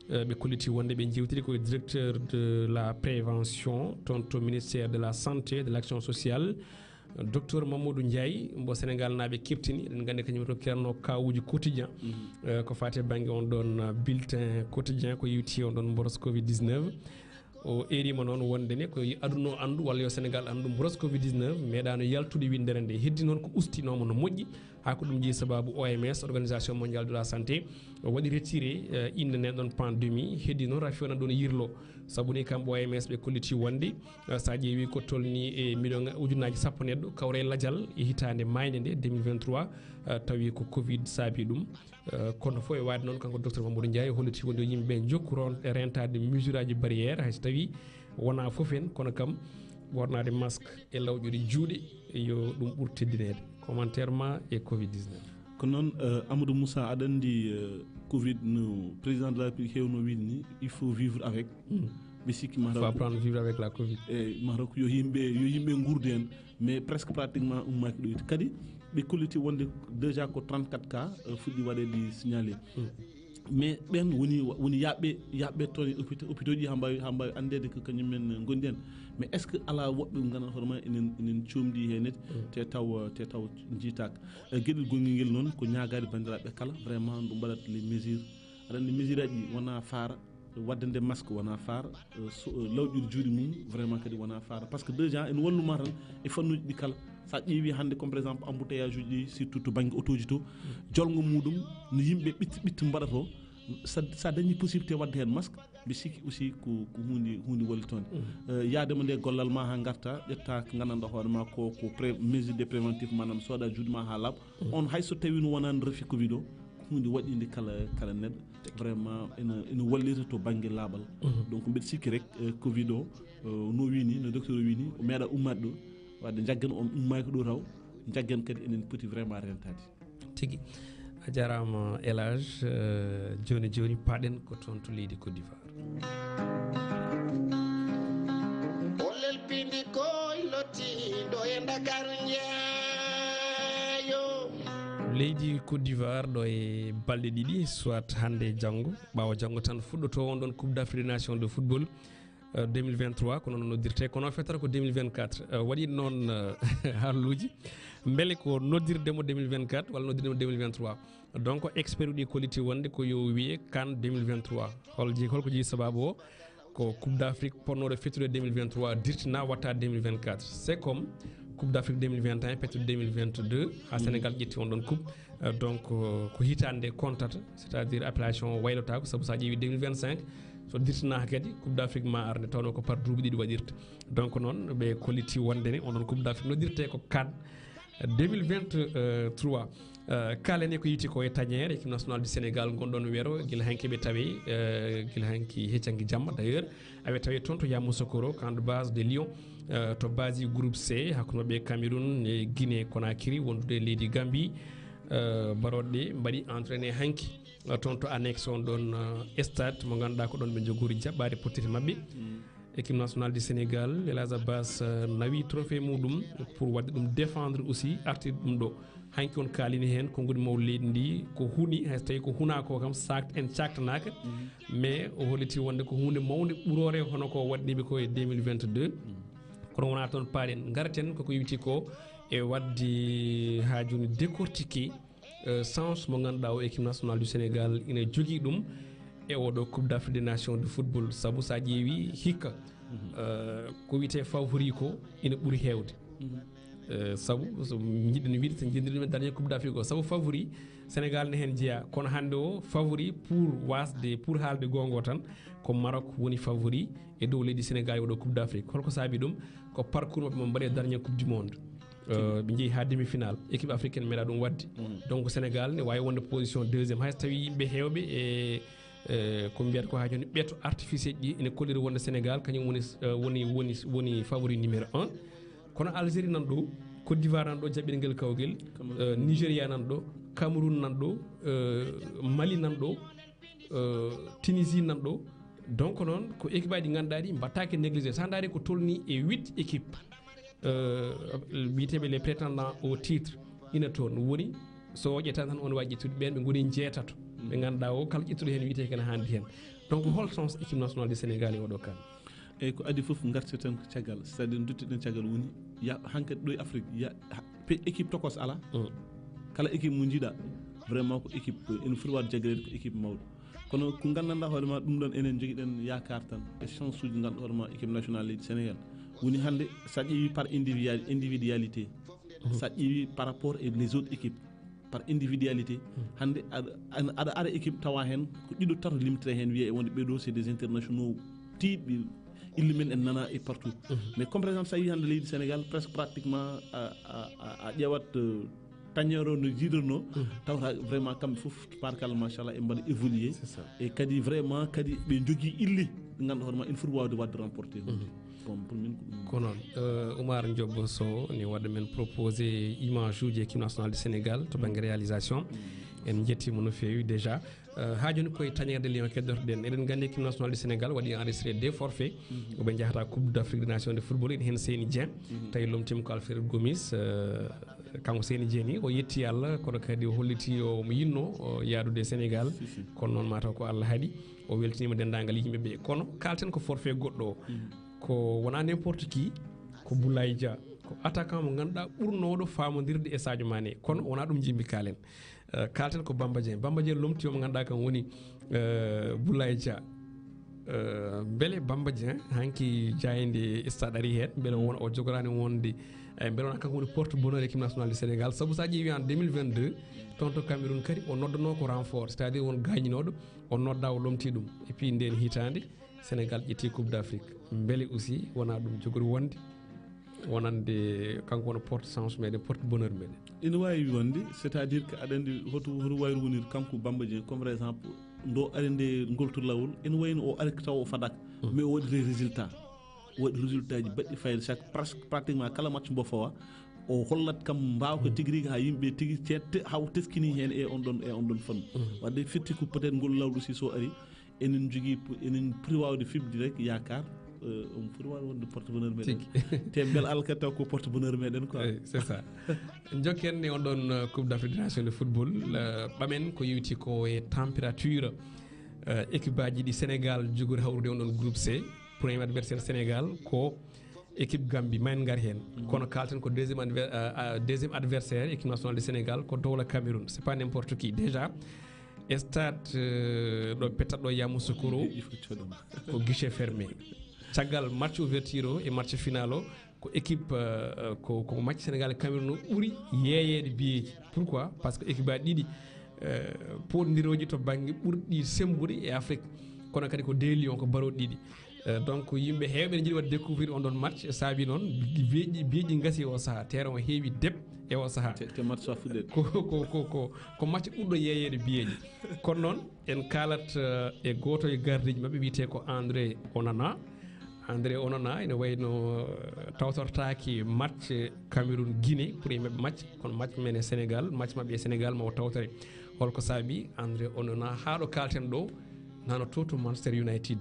ɓe kolliti wonde ɓe jewtiri koye directeur de la prévention toon to ministère de la santé de l'action sociale docteur Mamadou Ndiaye mbo Sénégal naaɓe keptini eɗen gandi kañum rokkiranno kawuji quotidien ko fate banggue on ɗon bulletin quotidien ko yewti on ɗon mboros covid 19 o erima noon wondene ko aduna o andu walla yo Sénégal andu mboros covid 19 meeɗano yaltude windere nde heddi noon ko ustinoma no moƴƴi ha ko ɗum jeeyi sababu OMS organisation mondiale de la santé waɗi retiré inde nen ɗon pandémie heddi noon rafi wona ɗon yirlo saabu ni kamɓe OMS ɓe kolliti wonde sa ƴeewi ko tolni e million ujunaji sappo neɗɗo kawre ladial e hitande mayde nde 2023 tawi ko covid saabi ɗum kono fof e wade noon kanko docteur Mamadou Ndiaye holliti wonde yimɓeɓe jokku rentade mesure aji barriére hayso tawi wona foof en kono kam ɓornade masque e lawƴude juuɗe yo ɗum ɓuur teddinede commentaire ma e covid 19 ko noon Amadou Moussa aɗa andi covid no président de la république hewno wiide ni il faut vivre avec ɓe sikki faut apprendre à vivre avec la covid e mataw ko yo yimɓe gurde hen mais presque pratiquement ummaki ɗo kadi ɓe kolliti wonde déjà ko 34 cas fuɗɗi waɗede signalé mais ɓen woni yaɓɓe toon e hôpitaux ji ha mbawi andede ko kañumen gondi hen mais est ce que ala woɓɓe ganduɗa hoorema enen comdi hen te taw jiitaka gueɗel gonguel nguel noon ko ñagade bandiraɓe kala vraiment ɗum mbaɗat les mesures aɗa andi mesure aji wona faara waddande masque wona faara lawƴude juuɗe mum vraiment kadi wona faara par ce que déjà en walluma tan e fannuji ɗi kala sa ƴeewi hande comme par exemple embouteillage uji ɗi surtout to banggue auto ji to jolgo muɗum no yimɓe ɓitta mbaɗato sa dañi possibilité wadde hen masque mbi sikki aussi ko hunde wallitode yaadema nde gollal ma ha garta ƴetta ko gandanɗa hoorema ko mesure de préventif manam soɗa juuɗe ma ha laaɓa on hayso tawi no wonani refi covid o hunde waɗide kala neɗɗo vraiment ene wallita to banggue laaɓal donc mbiɗa sikki rek covid o no wini no docteur o wini o meeɗa ummade ɗo wadde jaggen on ummaki ɗo taw jaggen kadi enen poti vraiment rentade tigui a jarama élage joni paɗen ko toon to leydi Côte d'Ivoire Olel Piindi koy lottiɗo e Dakar jeeyo leydi Côte d'Ivoire ɗo e balɗe ɗiɗi soit hande janggo ɓawa janggo tan fuɗɗoto on ɗon coupe d'Afrique des nations de football 2023 kono noddirte kono fettata ko 2024 waɗi noon haaluji beele ko noddirdemo 2024 walla noddirdemo 2023 donc expert uɗi koliti wonde ko yo wiye CAN 2023 holko jii sababu o ko coupe d'Afrique ponnoɗo fettude 2023 dirtina watta 2024 c'est comme coupe d'Afrique 2021 pettude 2022 ha Sénégal ƴetti on ɗon coupe donc ko hitande contata c'est-à-dire appellation waylotako saabu sa ƴeewi 2025 so dirtinaka kadi coupe d'Afrique ma arde tawno ko par duuɓi ɗiɗi waɗirta donc noon ɓe kolliti wondene onon coupe d'Afrique noddirte ko CAN 2023 kalene ko yiti ko e tañere équipe nationale du Sénégal gonɗon wero guila hanki ɓe tawi guila hanki heccanki jamma d'ailleurs aɓe tawi toon to Yamoussoukro camp de base de Lyon to base groupe C hakkude ɓe Cameroun e Guinée Conakry wondude leydi Gambie baroɗe mbaɗi entraîné hanki toon to annexe on ɗon stade mo ganduɗa ko ɗon ɓe jogori jaɓɓade pottiti mabɓe équipe nationale du Sénégal Elhadji Abbas nawi trophée muɗum pour wadde ɗum défendre aussi artirde ɗum ɗo hanki on kalini hen konngudi maw leydi ndi ko huuni hay so tawi ko hunako kam en caktanaka mais o holliti wonde ko hunde mawde ɓurore hono ko waɗniɓe ko e 2022 kono wona toon paaɗen garaten koko yewti ko e wadde ha joni décortiqué sens mo ganduɗa o équipe nationale du Sénégal ina jogui ɗum e oɗo coupe d'Afrique des nations de football saabu sa ƴeewi hikka ko wiyete favori ko ina ɓuuri hewde saabu so jiɗɗen wiide so jindiri ɗum e dernier coupe d'Afrique o saabu favori Sénégal ne hen jeeya kono hande o favori pour haalde gongo tan ko Maroc woni favori e dow leydi Sénégal e oɗo coupe d'Afrique holko saabi ɗum ko parcours mabɓe mo mbaɗe dernier coupe du monde ɓe jeehi ha demi final équipe africaine meeɗa ɗum wadde donc Sénégal ne wawi wonde position deuxiéme hayso tawi yimɓe hewɓe e ko mbiyata ko ha joni ɓeeto artificiel ɗi ene kolliri wonde Sénégal kañum woni favori numéro 1 kono Algérie nan ɗo Côte d'Ivoire nan ɗo jaɓɓiri ngel kawguel Nigéria nan ɗo Cameroun nan ɗo Mali nan ɗo Tunisie nan ɗo donc noon ko équipe aji ɗi ganduɗa ɗi mbattake négligé sa daari ko tolni e 8 équipe wiyeteɓe les prétendants au titre ina toon woni so ƴetta tan on wawi ƴettude ɓen ɓe goni jeetato ɓe ganduɗa o kala ƴettude hen wiyete kene handi hen donc hol sens équipe nationale du Sénégal e oɗo kan eyyi ko adi foof gartirten ko caggal c'est à dire duttiɗen caggal woni hankkadi ɗo e Afrique équipe tokos ala kala équipe mo jiiɗa vraiment ko équipe ene foti wadde jaggirede ko équipe mawɗo kono ko gandanɗa hoorema ɗum ɗon enen joguiɗen yakar tan e chance uji ganduɗa hoorema équipe nationale leydi Sénégal woni hande sa ƴeewi par individualité sa ƴeewi par rapport et les autres équipes par individualité hande aɗa ara équipe tawa hen ko ɗiɗo tato limtire hen wiye wonde ɓeɗo c'est des internationaux tiɗɓe ille men en nana et partout mais comme par exemple sa yi hande leydi Sénégal presque pratiquement a ƴewat tañero no jiiɗirno tawata vraiment kamɓe foof barkalla machallah e mbaɗa évoluer et kadi vraiment kadi ɓe jogui ille ɓe ganduɗa hoorema il faut wawde wadde remporter ko noon Oumar Diop Sow ne waɗa men proposé image uji équipe nationale du Sénégal to banggue réalisation en jettimo no fewi déjà ha joni koye tañerde Lyon keddotoɗen eɗen gandi équipe nationale du Sénégal waɗi enregistré des forfaits oɓe jahata coupe d'Afrique des nations de football ene hen Seyni Dieng tawi lomtima ko Alfred Gomis kanko Seyni Dieng ni o yetti Allah kono kadi o holliti omo yinno yaadude Sénégal kono noon mataw ko Allah haaɗi o weltinima dendagal yimɓeɓe kono kalten ko forfait goɗɗo o ko wona n'importe qui ko Boulaye Dia ko attaquant mo ganduɗa ɓurnoɗo famodirde e Sadio Mané kono wona ɗum jimmi kalen kalten ko Bamba Dieng lomti o mo ganduɗa kam woni Boulaye Dia beele Bamba Dieng hanki jayde stade ari hen beele wona o jogorani wonde beele wona kanko woni porte bonheur équipe nationale du Sénégal saabu sa ƴeewi en 2022 toon to Cameroun kadi o noddano ko renfort c'est à dire won gañinoɗo o nodda o lomti ɗum et puis nden hitande Sénégal ƴetti coupe d'Afrique beele aussi wona ɗum jogori wonde wonande kanko wona porte sens meɗen porte bonheur meɗen ina wawi wonde c'est à dire que aɗa andi hoto wayru wonir kanko Bamba Dieng comme par exemple ndo ari nde goltour lawol ene wayno o ari taw o fadaka mais o waɗi résultat ji baɗɗi fayde chaque pratiquement kala match mbo fawa o hollat kam mbawko tigui rigui ha yimɓe tigui cette haw teskini hen e on ɗon fannu wadde fitti ko peut être ngol lawol aussi so ari enen jogui enen poti wawde fibde rek yakar on foti wawde wonde porte bonheur meɗen te bel alkata taw ko porte bonheur meɗen quoi c'est ça jokken e on ɗon coupe d'Afrique des nations de football ɓamen ko yewti ko e température équipe aji ɗi Sénégal jogori hawrude on ɗon groupe C premier adversaire Sénégal ko équipe Gambie mayen ngar hen kono kalten ko deuxième adversaire équipe nationale du Sénégal ko dowla Cameroun c'est pas n'importe qui déjà stade ɗo pettatɗo Yamoussoukro ko guichet fermé caggal match ouverture et match final o ko équipe ko match Sénégal et Cameroun ɓuuri yeeyede biyeji pourquoi parce que équipe aji ɗiɗi poɗodiroji to banggue ɓurɗi sembude e Afrique kono kadi ko deux lions ko baroɗ ɗiɗi donc yimɓe heewɓe ne jiiɗi wadde découvrir on ɗon match saabi noon beeƴi gasi o saaha terrain o heewi deb e o saaha ko match ɓurɗo yeeyede biyeji kono noon en kalat e goto e gardiji mabɓe wiyete ko André Onana ene wayno tawtortaki match Cameroun Guinée premier match kono match men e Sénégal match mabɓe e Sénégal mawo tawtore holko saabi André Onana haɗo kalten ɗo nano to Manchester United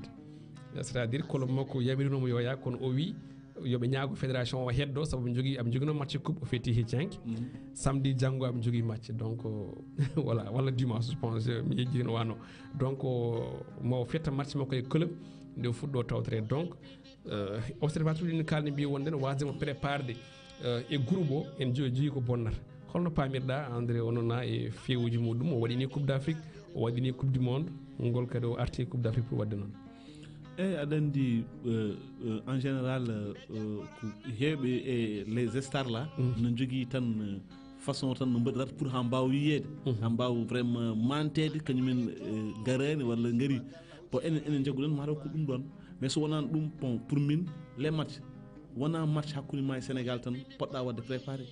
c'est-à-dire club makko yamirinomo yoya kono o wi yoɓe ñaago fédération o heddo sabu aɓe joguino match coupe o feeti heccanki samedi janggo aɓe jogui match donc voilà walla dimanche je pense mi yejjiri no wano donc mo fetta match makko e club nde fuɗɗo tawtere donc observateur ɗi kalni mbi wonde no wasdemo préparde e groupe o en jogui ko bonnata holno pamirɗa André Onana e fewuji muɗum o waɗini coupe d'Afrique o waɗini coupe du monde ngol kadi o arti coupe d'Afrique pour wadde noon aɗa andi en général heewɓe e les stars là no jogui tan façon tan no mbaɗirata pour ha mbawa yiyede ha mbawa vraiment mantede kañumen garani walla gaari bon enen jagguɗen mataw ko ɗum ɗon mais so wonani ɗum bon pour min les matchs wona match hakkude ma e Sénégal tan poɗɗa wadde préparé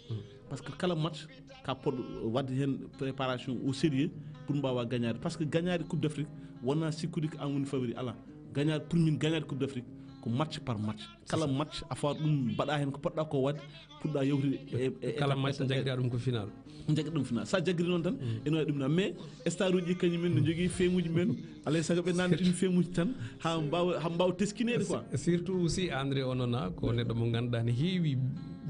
par ce que kala match ka poɗɗo wadde hen préparation au sérieux pour mbawa gagnade par ce que gagnade coupe d'Afrique wona sikkude ko an woni favori ala gagnade pour min gagnade coupe d'Afrique ko match par match kala match a fawa ɗum mbaɗa hen ko poɗɗa ko wadde puɗɗa yewtude kala match jagguiɗa ɗum ko final jaggi ɗum final sa jagguiri noon tan ene wawi ɗum na mais star uji ɗi kañumen ne jogui femuji men alay saago ɓe nanni ɗum femuji tan ha mbawa teskinede quoi surtout aussi André Onana ko neɗɗo mo ganduɗa ne heewi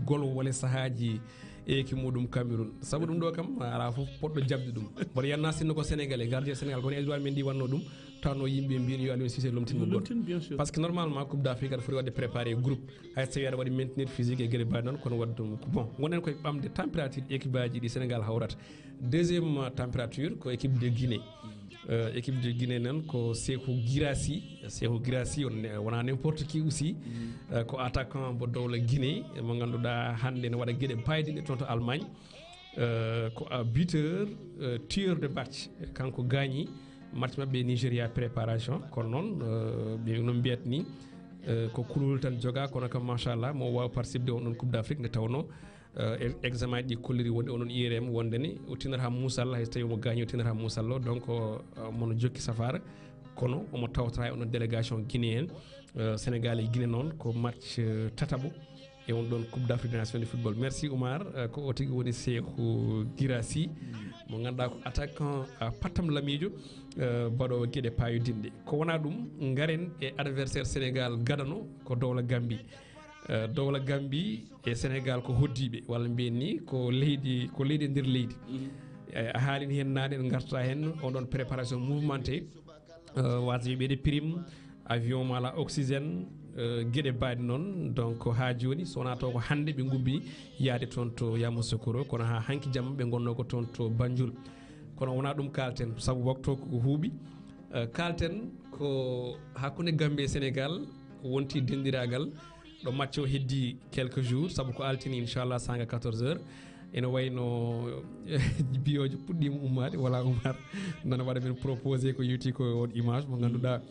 golo wole sahaji équipe muɗum Cameroun saabu ɗum ɗo kam ala foof poɗɗo jabde ɗum mboɗo yanna sinno ko sénégalais gardien sénégal kono edouard men ndi wanno ɗum tawno yimɓe mbino yo Aliou Cissé lomtinmo goto par ce que normalement coupe d'Afrique aɗa foti wadde préparé groupe hay so tawi aɗa waɗi maintenir physique e gueɗe mbaɗi noon kono wadde ɗum bon gonen koye ɓamde température équipe aji ɗi Sénégal hawrata deuxième température ko équipe de Guinée équipe de Guinée noon ko Sékou Guirassy wona n'importe qui aussi ko attaquant mo dowla Guinée mo ganduɗa hande ne waɗa gueɗe paydiɗe toon to Allemagne ko buteur tueur de match kanko gagni match mabɓe Nigéria préparation kono noon ɓe no mbiyat ni ko kulol tan joga kono kam machallah mo wawa participe on ɗon coupe d'Afrique nde tawno examen ɗi kolliri wonde onon IRM wondeni o tinata Moussalla hay so tawi omo gagni o tinata Moussalla donc mono jokki safara kono omo tawtara e onon délégation guinéen Sénégal e Guinée noon ko match tataɓo e on ɗon coupe d'Afrique des nations de football merci Oumar ko o tigui woni Sékou Guirassy mo ganduɗa ko attaquant pattam lamijo baɗowo gueɗe payodinɗe ko wona ɗum garen e adversaire Sénégal gadano ko dowla Gambie dowla Gambie e Sénégal ko hoddiɓe walla mbiyen ni ko leydi e nder leydi a haalini hen nane en garta hen oɗon préparation mouvementé wasde wiɓede prime avion mala oxygéne gueɗe mbaɗi noon donc ha joni so wona taw ko hande ɓe gubbi yaade toon to Yamoussoukro kono ha hanki jamma ɓe gonno ko toon to Banjul kono wona ɗum kalten saabu waktu ko huuɓi kalten ko hakkude Gambie e Sénégal ko wonti dendiragal ɗo match o heddi quelques jours saabu ko altini inchallah sanga 14h ene wayno biyojo puɗɗima ummade wala Oumar nana waɗa men proposé ko yewti ko on image mo ganduɗa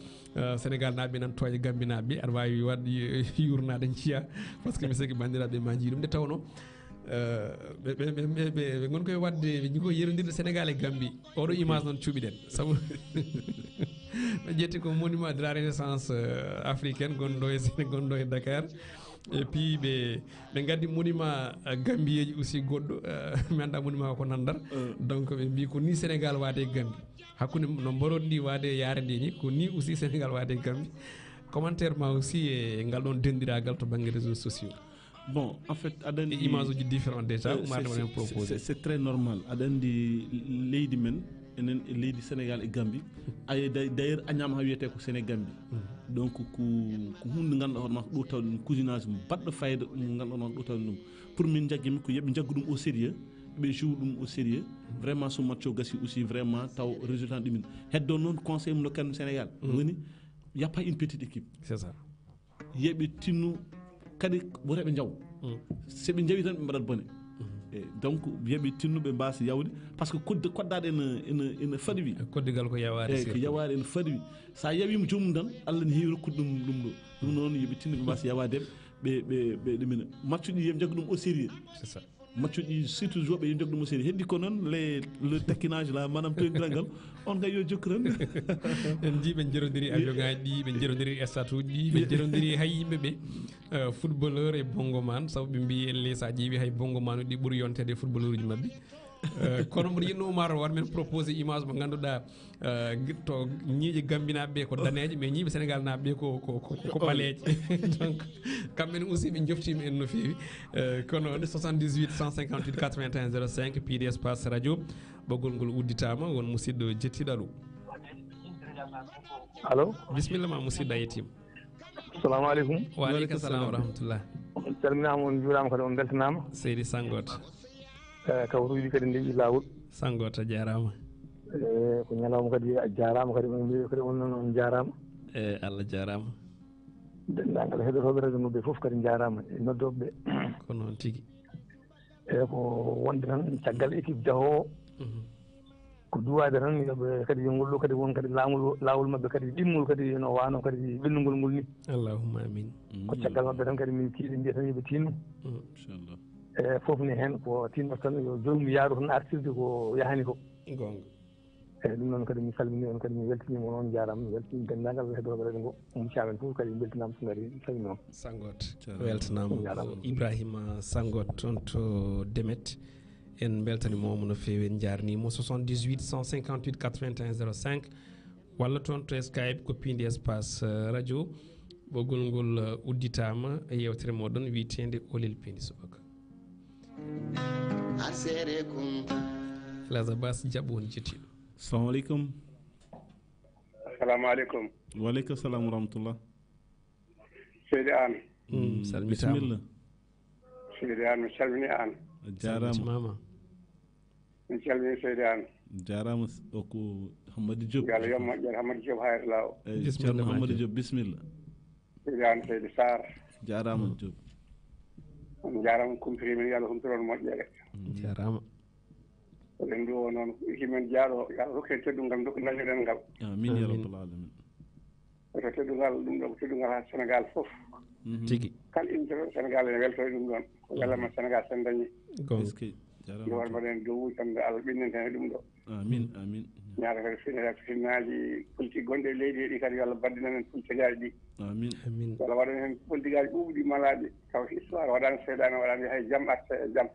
Sénégal naɓe nan toye Gambie naɓe aɗa wawi wadde yurnade jiiya par ce que mi siki bandiraɓe ma jii ɗum nde tawno ɓe gon koye wadde ɓe jiko yerodirde Sénégal e Gambie oɗo image noon cuuɓiɗen saabu ɓe ƴetti ko monument de la renaissance africaine gonɗo e Dakar et puis ɓe gaddi monument Gambieji aussi goɗɗo mi anda monument ko nandar donc ɓe mbi ko ni Sénégal waade e Gambie hakkude no mbaroɗi ndi waade yaare nde ni ko ni aussi Sénégal waade e Gambie commentaire ma aussi e ngal ɗon dendiragal to banggue réseaux sociaux. Bon, en fait, image différentes déjà. C'est très normal. Adan di leydi men enen e leydi Sénégal e Gambie ay d'ailleurs añama ha wiyete ko Sénégambie donc ko hunde ganduɗa hoorema ko ɗo tawde ɗum cousinage baɗɗo fayida ɗum ganduɗa noon ɗo tawde ɗum pour min jaggimi ko yooɓe jaggu ɗum au sérieux ɓe joue ɗum au sérieux vraiment so match o gasi aussi vraiment taw résultat ɗumen heddo noon conseil mum dokkanmi Sénégal woni y a pas une petite équipe c'est ça yeɓe tinnu kadi woteɓe jaw seɓe jawi tan ɓe mbaɗat bone donc yeɓe tinnuɓe mbasa yawde par ce que koddaɗe ene faɗi wi koddigal ko yawade ko yawade ene faɗi wi sa yawima joomum tan Allah ne heewi rokkude ɗum ɗo ɗum noon yeɓe tinnuɓe mbasa yawadeɓe ɓe ɗumina match uji yemi jagga ɗum au sérieux c'est ça match uji surtout jouɓe yemi jagga ɗum au sérieux heddi ko noon le taquinage là manam toydiral ngal on gay yo jokkuran en ji ɓe jerodiri avion ngaji ɗi ɓe jerodiri statue ɗi ɓe jerodiri hay yimɓeɓe footballeur e bongo man saabu ɓe mbi elle sa ƴeewi hay bongo man ɗi ɓuuri yontede e footballeur uji mabɓe kono mboɗo yinno umaro wat men proposé image mo ganduɗa to ñiiƴe gambinaɓeɓe ko daneje mais ñiiɓe sénégal naɓeɓe ko ɓaleje donc kamɓene aussi ɓe joftima en no fewi kono 78 158 81 05 piidi espace radio ɓoggol ngol udditama won musidɗo jettiɗo allo allo bisimilla ma musidɗo a yettima assalamu aleykum waaleykum salam wa rahmatullah on calminama on juurama kadi on beltanama seydi sangoto kawruji kadi ndewi lawol sangoto a jarama ko ñalawma kadi a jarama kadi kadi on jarama Allah jarama dendagal heɗotoɓe radio nodde foof kadi jarama e noddoɓeɓe ko noon tigui ko wonde tan caggal équipe jahowo ko duwade tan yoɓe kadi ngol ɗo kadi won kadi lawol mabɓe kadi ɗimmol kadi no wano kadi ɓendugol ngol ni allahumma amin ko caggal mabɓe tan kadi min kiiɗe mbiya tan yooɓe tinno inchallah fof ne hen ko tinno tan yo jomum yaaru tan artirde ko yahani ko gonga eyyi ɗum noon kadi mi salmini on kadi mi weltinima on jarama mi weltini dendagal heeɗoɓe radio ngo mucamen fof kadi beltinama so gari mi salmini on sangoto weltanama Ibrahima sangoto toon to Demet en beltanimomo no fewi en jarnimo 78 158 81 05 walla toon to Skype ko Piindi espace radio ɓoggol ngol udditama e yewtere moɗon witede Olel Piindi Subaka asere kum Laza Bass jaɓo woni jettiɗo assalamu aleykum assalamu aleykum waaleykum salam wa rahmatullah seydi an salmitama seydi an mi salmini an jarama min calmini seydi an jarama o ko Hammadou Diop yo Allah yo moƴƴere Hammadou Diop hayre law ceerno Hammadou Diop bisimilla seydi an seydi Sarr jarama Diop on jarama kumpiri min yo Allah humtiron moƴƴere jarama eɗen mbiwo noon himen jaaɗo yo Allah rokken teddungal dokku dañoɗen ngal amin ya rabbal alamin oto teddungal ɗum ɗo ko teddungal ha Sénégal foof tigui kala intere Sénégal ene weltoye ɗum ɗon ko welama Sénégal sen dañi jarama war mbaɗen dow wujande Allah ɓinninten e ɗum ɗo amin amin ñaata kadi finnaji politique gonɗe e leydi ɗi kadi yo Allah baddinan en politique aji ɗi amin amin yo Allah waɗan hen politique aji ɓuuɓɗi malaɗi taw histoire waɗani seeɗani waɗani hay jaam arta e jaam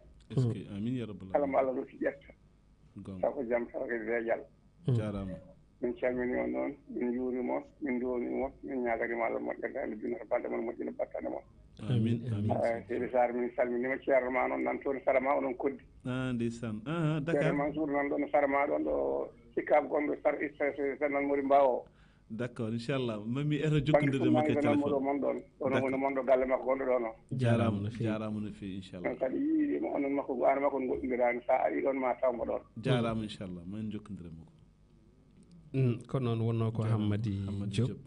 amin ya rabbal kala mo Allah rokki ƴetta taw ko jaam taw kadi weejal jarama min calmini on noon min juurima on min duwonima on min ñaganima Allah moƴƴere hande binata balɗe moon moƴƴina battane moon amin amin seydi Sarr min salminima ceerno ma noon nan toon Sarama onon koddi ndeysan ceerno Dakar Mansour nan ɗon Sarama ɗon ɗo sikkam gonɗo nan mori mbawo d' accord inchallah mami eto jokkodirde makko e téléphone mon ɗon ono woni monɗo galle makko gonɗo ɗon o jarama no fewi inchallah on kadi yiiɗima onon makko an makko goɗɗodirani sa ari ɗon ma tawmo ɗon jarama inchallah man jokkodire makko ko noon wonno ko Hammadi Diop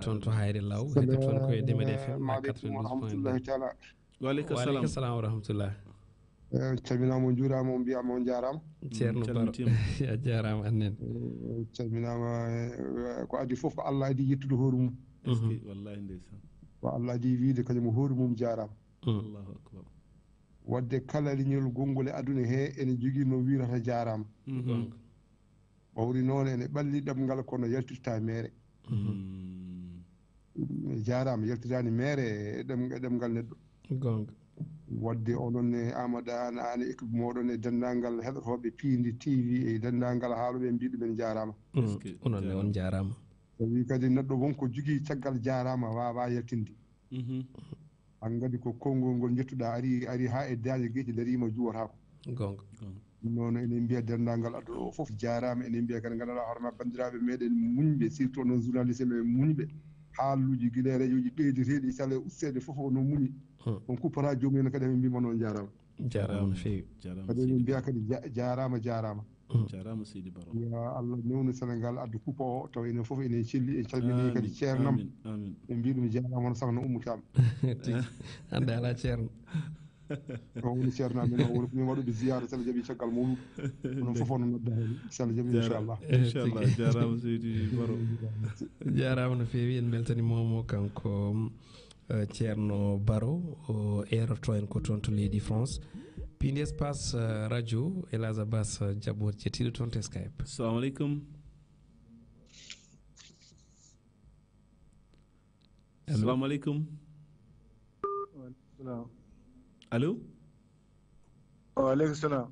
toon to Hayre Law hedde toon koye Demet FM 92.2 waaleykum salam wa rahmatullah calminama on juurama on mbiyama on jarama ceerno Baro a jarama annen calminama ko adi foof ko Allah adi yettude hoore mum wallahi ndeysan ko Allah adi wiide kañum hoore mum jarama allahu akbar wadde kala leñol gongol e aduna he ene jogui no wirata jarama wawri noon ene ɓalli ɗemgal kono yaltirta mere jarama yaltirani mere e ɗemgal neɗɗo gonga wadde onon e Amadou an équipe moɗon e dendagal heɗotoɓe Piindi TV e dendagal haaloɓe mbiɗo men jarama onon ne on jarama tawi kadi neɗɗo wonko jogui caggal jarama wawa yaltinde an gadi ko konngol ngol jettuɗa ari ha e dañe gueji darima juwotako gonga noon enen mbiya denndaangal aduna o fof jaaraama enen mbiya kadi nganndanɗaa hoore ma banndiraaɓe meeɗen muñɓe surtout noon journaliste ɓe muñɓe haaluuji gila e radio ji ɓeydeteeɗi sale usseede fof ono muñi on kuppata joomumen kadi eɓe mbima noon jaaraama jaaraama no feewi kadi eɓe mbiya kadi jaaraama jaaraama seydi baro yo Allah newnu Sénégal addu kuppa o taw enen fof enen celli en calminii kadi ceernam en mbii ɗum jaaraama hono sahno Oumou Thiam hannde alaa ceerno o woni ceerno amen o woni min waɗude ziyara sala jaɓi caggal mum onon fof ono nodda hen sala jaɓi inchallah jarama seydi baro jarama no feewi en beltanimomo kanko ceerno baro o eroto en ko toon to leydi France Piindi espace radio Elage Abbas jaɓɓor jettiɗo toon to Skype. Assalamu aleykum. Assalamu aleykum. Allo. Waaleykum salam.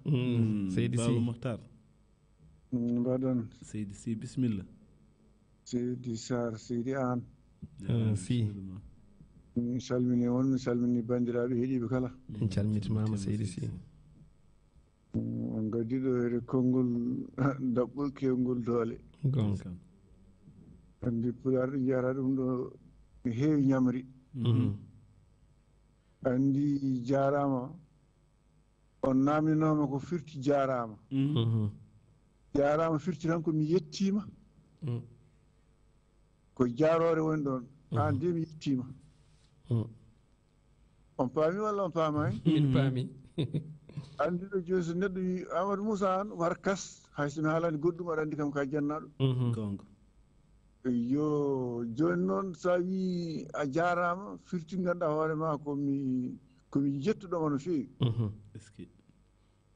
Seydi Sy Mokhtar. Mbaɗon. Seydi Sy bismillah. Seydi Sarr Seydi An. Sy. Mi salmini on mi salmini bandiraɓe heeɗiɓe kala. En calmitimama Seydi Sy. On gaddiɗo e konngol daɓɓol kewngol doole. Gonga. Andi Pulaar ɗo jara ɗum ɗo mi heewi ñamri. Andi jarama on namdinoma ko firti jarama. Jarama firti tan ko mi yettima. Ko jarore woni ɗon an de mi yettima. On paami walla on paamani? Min paami. Andi ɗo joni so neɗɗo wi Amadou Moussa an war kas hayso mi haalani goɗɗum aɗa andi kam ka jannaɗo. Gonga. Yo joni noon sa wi a jarama firti ganduɗa hoore ma komi jettuɗoma no feewi.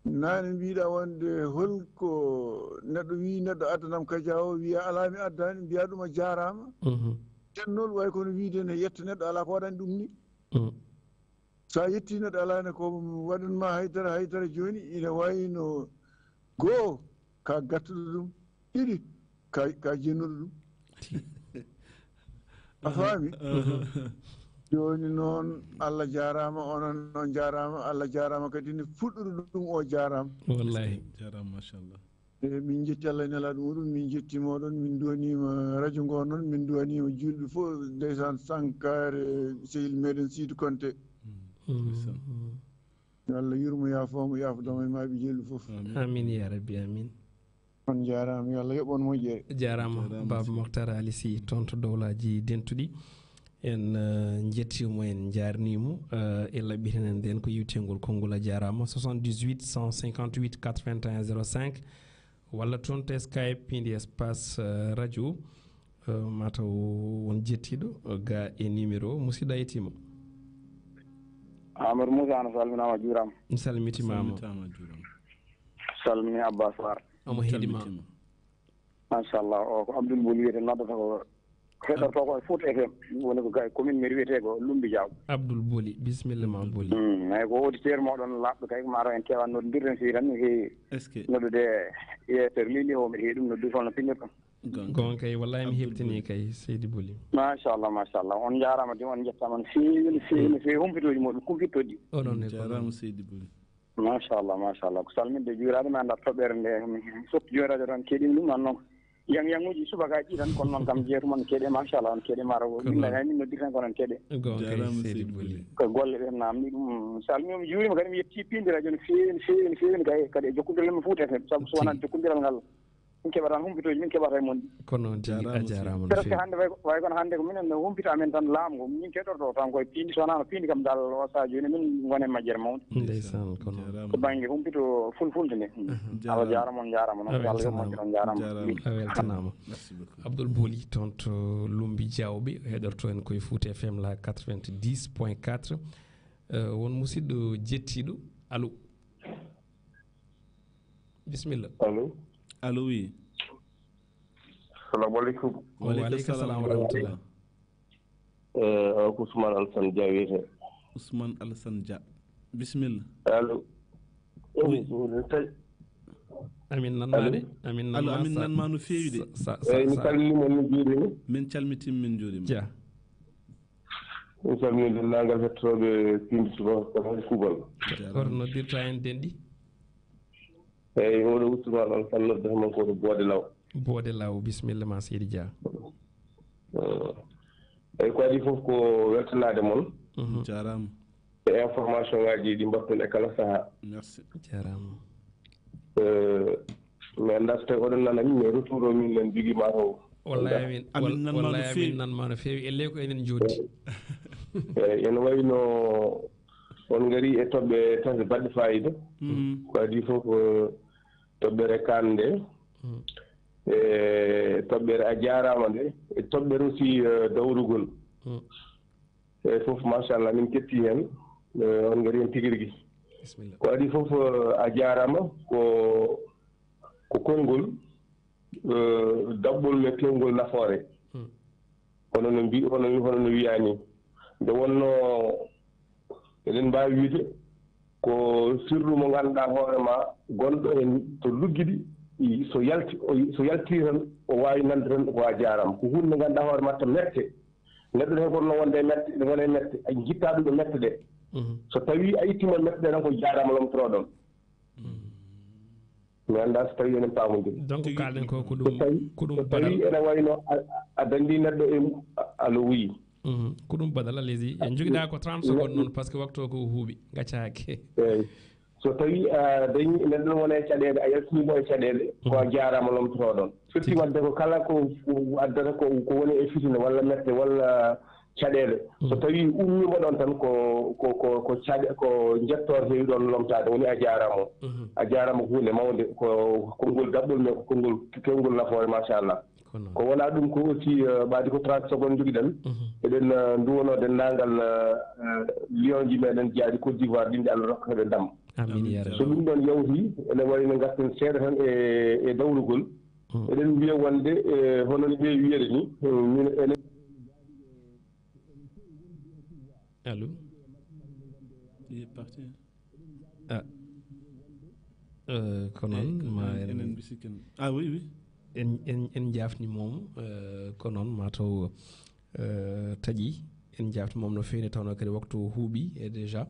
Nane mbiɗa wonde holko neɗɗo wi neɗɗo addanam kaja o wiya ala mi addani mbiya ɗum a jarama. Jennol way kono wiide ne yetta neɗɗo ala ko waɗani ɗum ni. Sa yetti neɗɗo alane ko waɗanma haydara joni ina wayno goho ka gattuɗo ɗum ɗiɗi ka jennuɗo ɗum. A faami joni noon Allah jarama onon noon jarama Allah jarama kadi ne fuɗɗuɗo ɗum o jarama wallahi jarama machallah. Min jetti Allah e nelaɗo muɗum min jettimo oɗon min duwanima radio ngo noon min duwanima julɓe fof ndeysan Sankare sehil meɗen Sidou Konté. Allah yurmo yaafomo yaafodoma e maaɓe julɓe fof. Amin ya rabbi amin. On jarama yo Allah yoɓon moƴƴere. Jarama Baba Mokhtar Ali Sy toon to dowlaji dentuɗi en jettimo en jarnimo e laɓɓitenen nden ko yiwtengol konngol a jarama 78 158 81 05 walla toon to Skype Piindi espace radio mataw won jettiɗo ga e numéro musidɗo yettima Amadou Moussa no salminama juurama. mi salmitimama salmini Abbas War omo heeɗima machallah o ko Abdoul Bouli wiyete noddata ko heɗorto ko Fouta FM woni ko commune mairie wiyete ko Lumbi Diaw. Abdoul Bouli bisimilla ma Bouli. Eyyi ko auditeur moɗon laɓɗo kay ko mataw en kewan noddirden si tan mi heewi noddude yetere lili o mbiɗa heewi ɗum noddu toon no pinnirɗon. gon kay wallahi mi heɓtini kay Seydi Bouli. Machallah on jarama de on jettama no feewi humpitoji moɗon kumpittoɗi. oɗon e jarama Seydi Bouli. Machallah ko salminde juurade mi anda toɓɓere nde soppi joni radio tan keeɗimi ɗum nan noon yanguji subakaji tan kono noon kam jeetuma no keeɗe machallah on keeɗe mara minne hay min noddir tan kono on keeɗe ko golle ɗen namdi ɗum salmimi juurima kadi mi yetti Piindi radio no feewi kadi e jokkodiral mi Fouta FM saabu so wonani jokkodiral ngal min keɓatan humpitoji min keɓata e moon ɗi kono a jarama no presque hannde way kono hannde ko minen humpita amen tan laamu ngo min keɗorto tan koye Piindi so wonano Piindi kam dal o saha joni min gonen majjere mawde ndeysan kono ko banggue humpito fulfulde nde Allah jarama on jarama noon Allah yo moƴƴi on jarama a weltanama Abdoul Bouli toon to Lumbi Diawɓe heɗorto en koye Fouta FM la 90.4 won musidɗo jettiɗo allo bisimilla allo oui. Assalamu aleykum. Waaleykum salam wa rahmatullah. Ko Ousmane Alassane Dia wiyete. Ousmane Alassane Dia bisimilla. Allo. amin nanmade amin nanma no feewi de mi calminima min juurima min calmitima min juurima Dia min calmini dendagal hettoɓe Piindi Subaka hay kuuɓal hoto noddirta en denɗi eyi oɗo Ousmane Alassane nodde mon ko to Boode Law bisimilla ma Seydi Dia eyi ko adi fof ko weltanade moon jarama e information ngaji ɗi mbatten e kala saaha merci jarama mi anda so tawi oɗon nanami mais retour o min nen jogui mataw wallahi amin nanma no feewi elle ko enen joddi eyi ene wayno on ngari e toɓɓe tasde baɗɗe fayida ko adi fof toɓɓere kan nde e toɓɓere a jarama nde e toɓɓere aussi dawrugol e fof machallah min ketti hen on ngari hen tigui rigui ko adi fof a jarama ko konngol daɓɓol mettengol nafoore hono no wiyani nde wonno eɗen mbawi wiide ko sirru mo ganduɗa hoorema gonɗo en to luggiɗi so yalti tan o wawi nande tan ko a jarama ko hunde nde ganduɗa hoorema to mette neɗɗo ne gonno wonde mette ne wone mette a jitta ɗum e mette ɗe so tawi a ittima mette ɗe tan ko jarama lomtoroɗon mi anda so tawi enen paamodiri donc kalɗen ko ɗum so tawi ene wayno a dandi neɗɗo e alo wuyi ko ɗum badal allez-y en joguiɗa ko 30 secondes noon par ce que waktu o ko huuɓi gaccaki eyyi so tawi a dañi neɗɗo wona e caɗele a yaltinimo e caɗele ko a jarama lomtotoɗon firti wadde ko kala ko addata ko woni e fitine walla mette walla caɗele so tawi ummima ɗon tan ko caɗe ko jettor heewi ɗon lomtade woni a jarama ko hunde mawde ko konngol daɓɓol mais ko konngol kewngol nafoore machallah ko wona ɗum ko aussi ɓaadi ko 30 secondes joguiɗen eɗen duwono dendagal lion ji meɗen jaaɗi Côte d'Ivoire ɗinde Allah rokka heɓe ndam so ɗum ɗon yawti ene wayno garten seeɗa tan e dawrugol eɗen mbiya wonde hono no ɓe wiyede ni ene allo il est parti ko noon ma enen bisiken oui en jafni mom ko noon mataw taƴi en jafni mom no feewni tawno kadi waktu huuɓi e déjà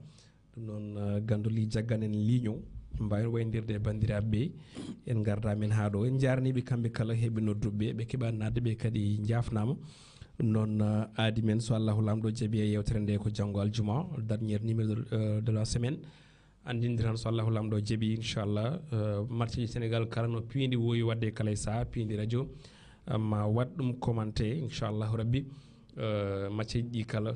ɗum noon gandoli jagganen ligne o mbawi waydirde e bandiraɓe ɓe en garda men ha ɗo en jarniɓe kamɓe kala heeɓe nodduɓe ɓe keeɓa nadde ɓe kadi jafnama noon aadi men so allahu lamɗo jaaɓi e yewtere nde ko janggo aljuma dernier numéro de la semaine andindiran so allahu lamɗo jaaɓi inchallah match ji sénégal kala no piindi wowi wadde kala e saaha piindi radio ma wat ɗum commenté inchallahu rabbi match ji ɗi kala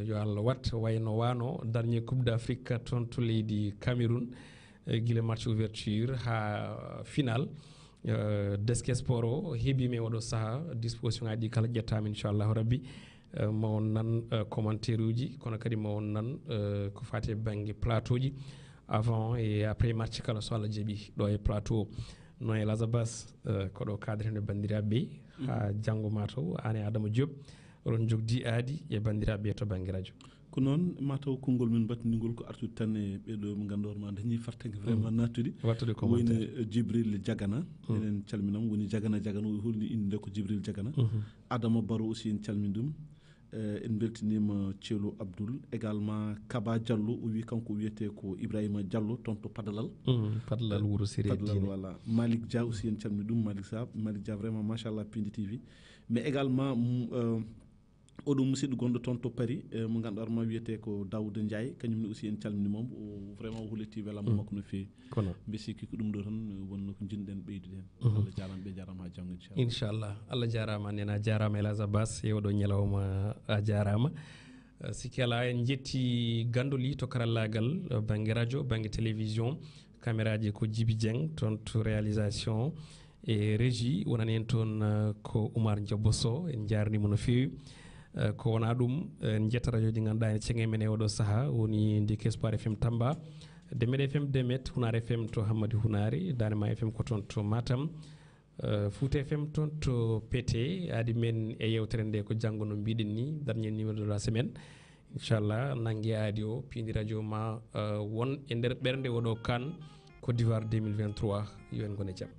yo allah wat wayno wano dernier coupe d' afrique toon to leydi cameroun guila match ouverture ha final deske sport o heeɓima e oɗo saaha disposition ngaji ɗi kala ƴettama inchallahu rabbi ma on nan commentaire uji kono kadi ma on nan ko fati e banggue plateau ji avant et après match kala so Allah jaaɓi ɗo e plateau no e Lazabas koɗo cadre hen e bandiraɓe ha janggo mataw an e Adama Diop oɗon jogdi aadi e bandiraɓe to banggue radio ko noon mataw konngol min battinigol ko artude tan e ɓeɗo mo ganduɗa ma dañi fartege vraiment nattude wattude woni Djibril Diagana enen calminam woni Diagana o holni inde nde ko Djibril Diagana Adama Baro aussi en calmin ɗum en beltinima Thielo Abdoul également Kaba Diallo o wi kanko wiyete ko Ibrahima Diallo toon to Padalal Padalal Wuro Siré Padalal voilà Malick Dia aussi en calmin ɗum Malick Dia vraiment machallah Piindi TV mais également oɗo musidɗo gonɗo toon to Paris mo ganduɗa ma wiyete ko Daouda Ndiaye kañumne aussi en calminimom vraiment o hulliti welama makko no feewi kono mbi sikki ko ɗum ɗo tan wonno ko jinɗen ɓeydude hen Allah jarama ɓe jarama ha janggo inchallah Allah jarama nena jarama Elhadj Abbas e oɗo ñalawma a jarama sikki ala en jetti gandoli to karallagal banggue radio banggue télévision caméra ji ko Djibi Dieng toon to réalisation e régie wonani en toon ko Oumar Diabo Sow en jarnimo no feewi ko wona ɗum en jetta radio ji ganduɗa ene ceŋe men e oɗo saaha woni ndi Espoir FM Tamba Demed FM Demet Hunare FM to Hammadi Hunare Danema FM ko toon to Matam Fouta FM toon to Pété adi men e yewtere nde ko janggo no mbiɗen ni dernier numéro de la semaine inchallah nangui aadi o Piindi radio ma won e nder ɓerde oɗo kan Côte d'Ivoire 2023 yo en gone jaam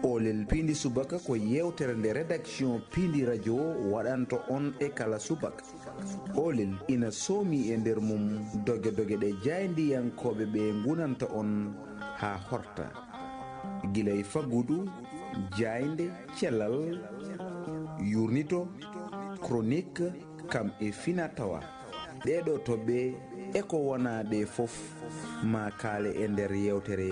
Olel Piindi Subaka ko yewtere nde rédaction Piindi radio waɗanto on e kala subaka. Olel ina soomi e nder mum doge ɗe jayndiyankoɓe ɓe gunanta on ha horta gilay faggudu jaynde cellal yurnito chronique kam e fina tawa ɗeɗo toɓɓe eko wona ɗe fof ma kaale e nder yewtere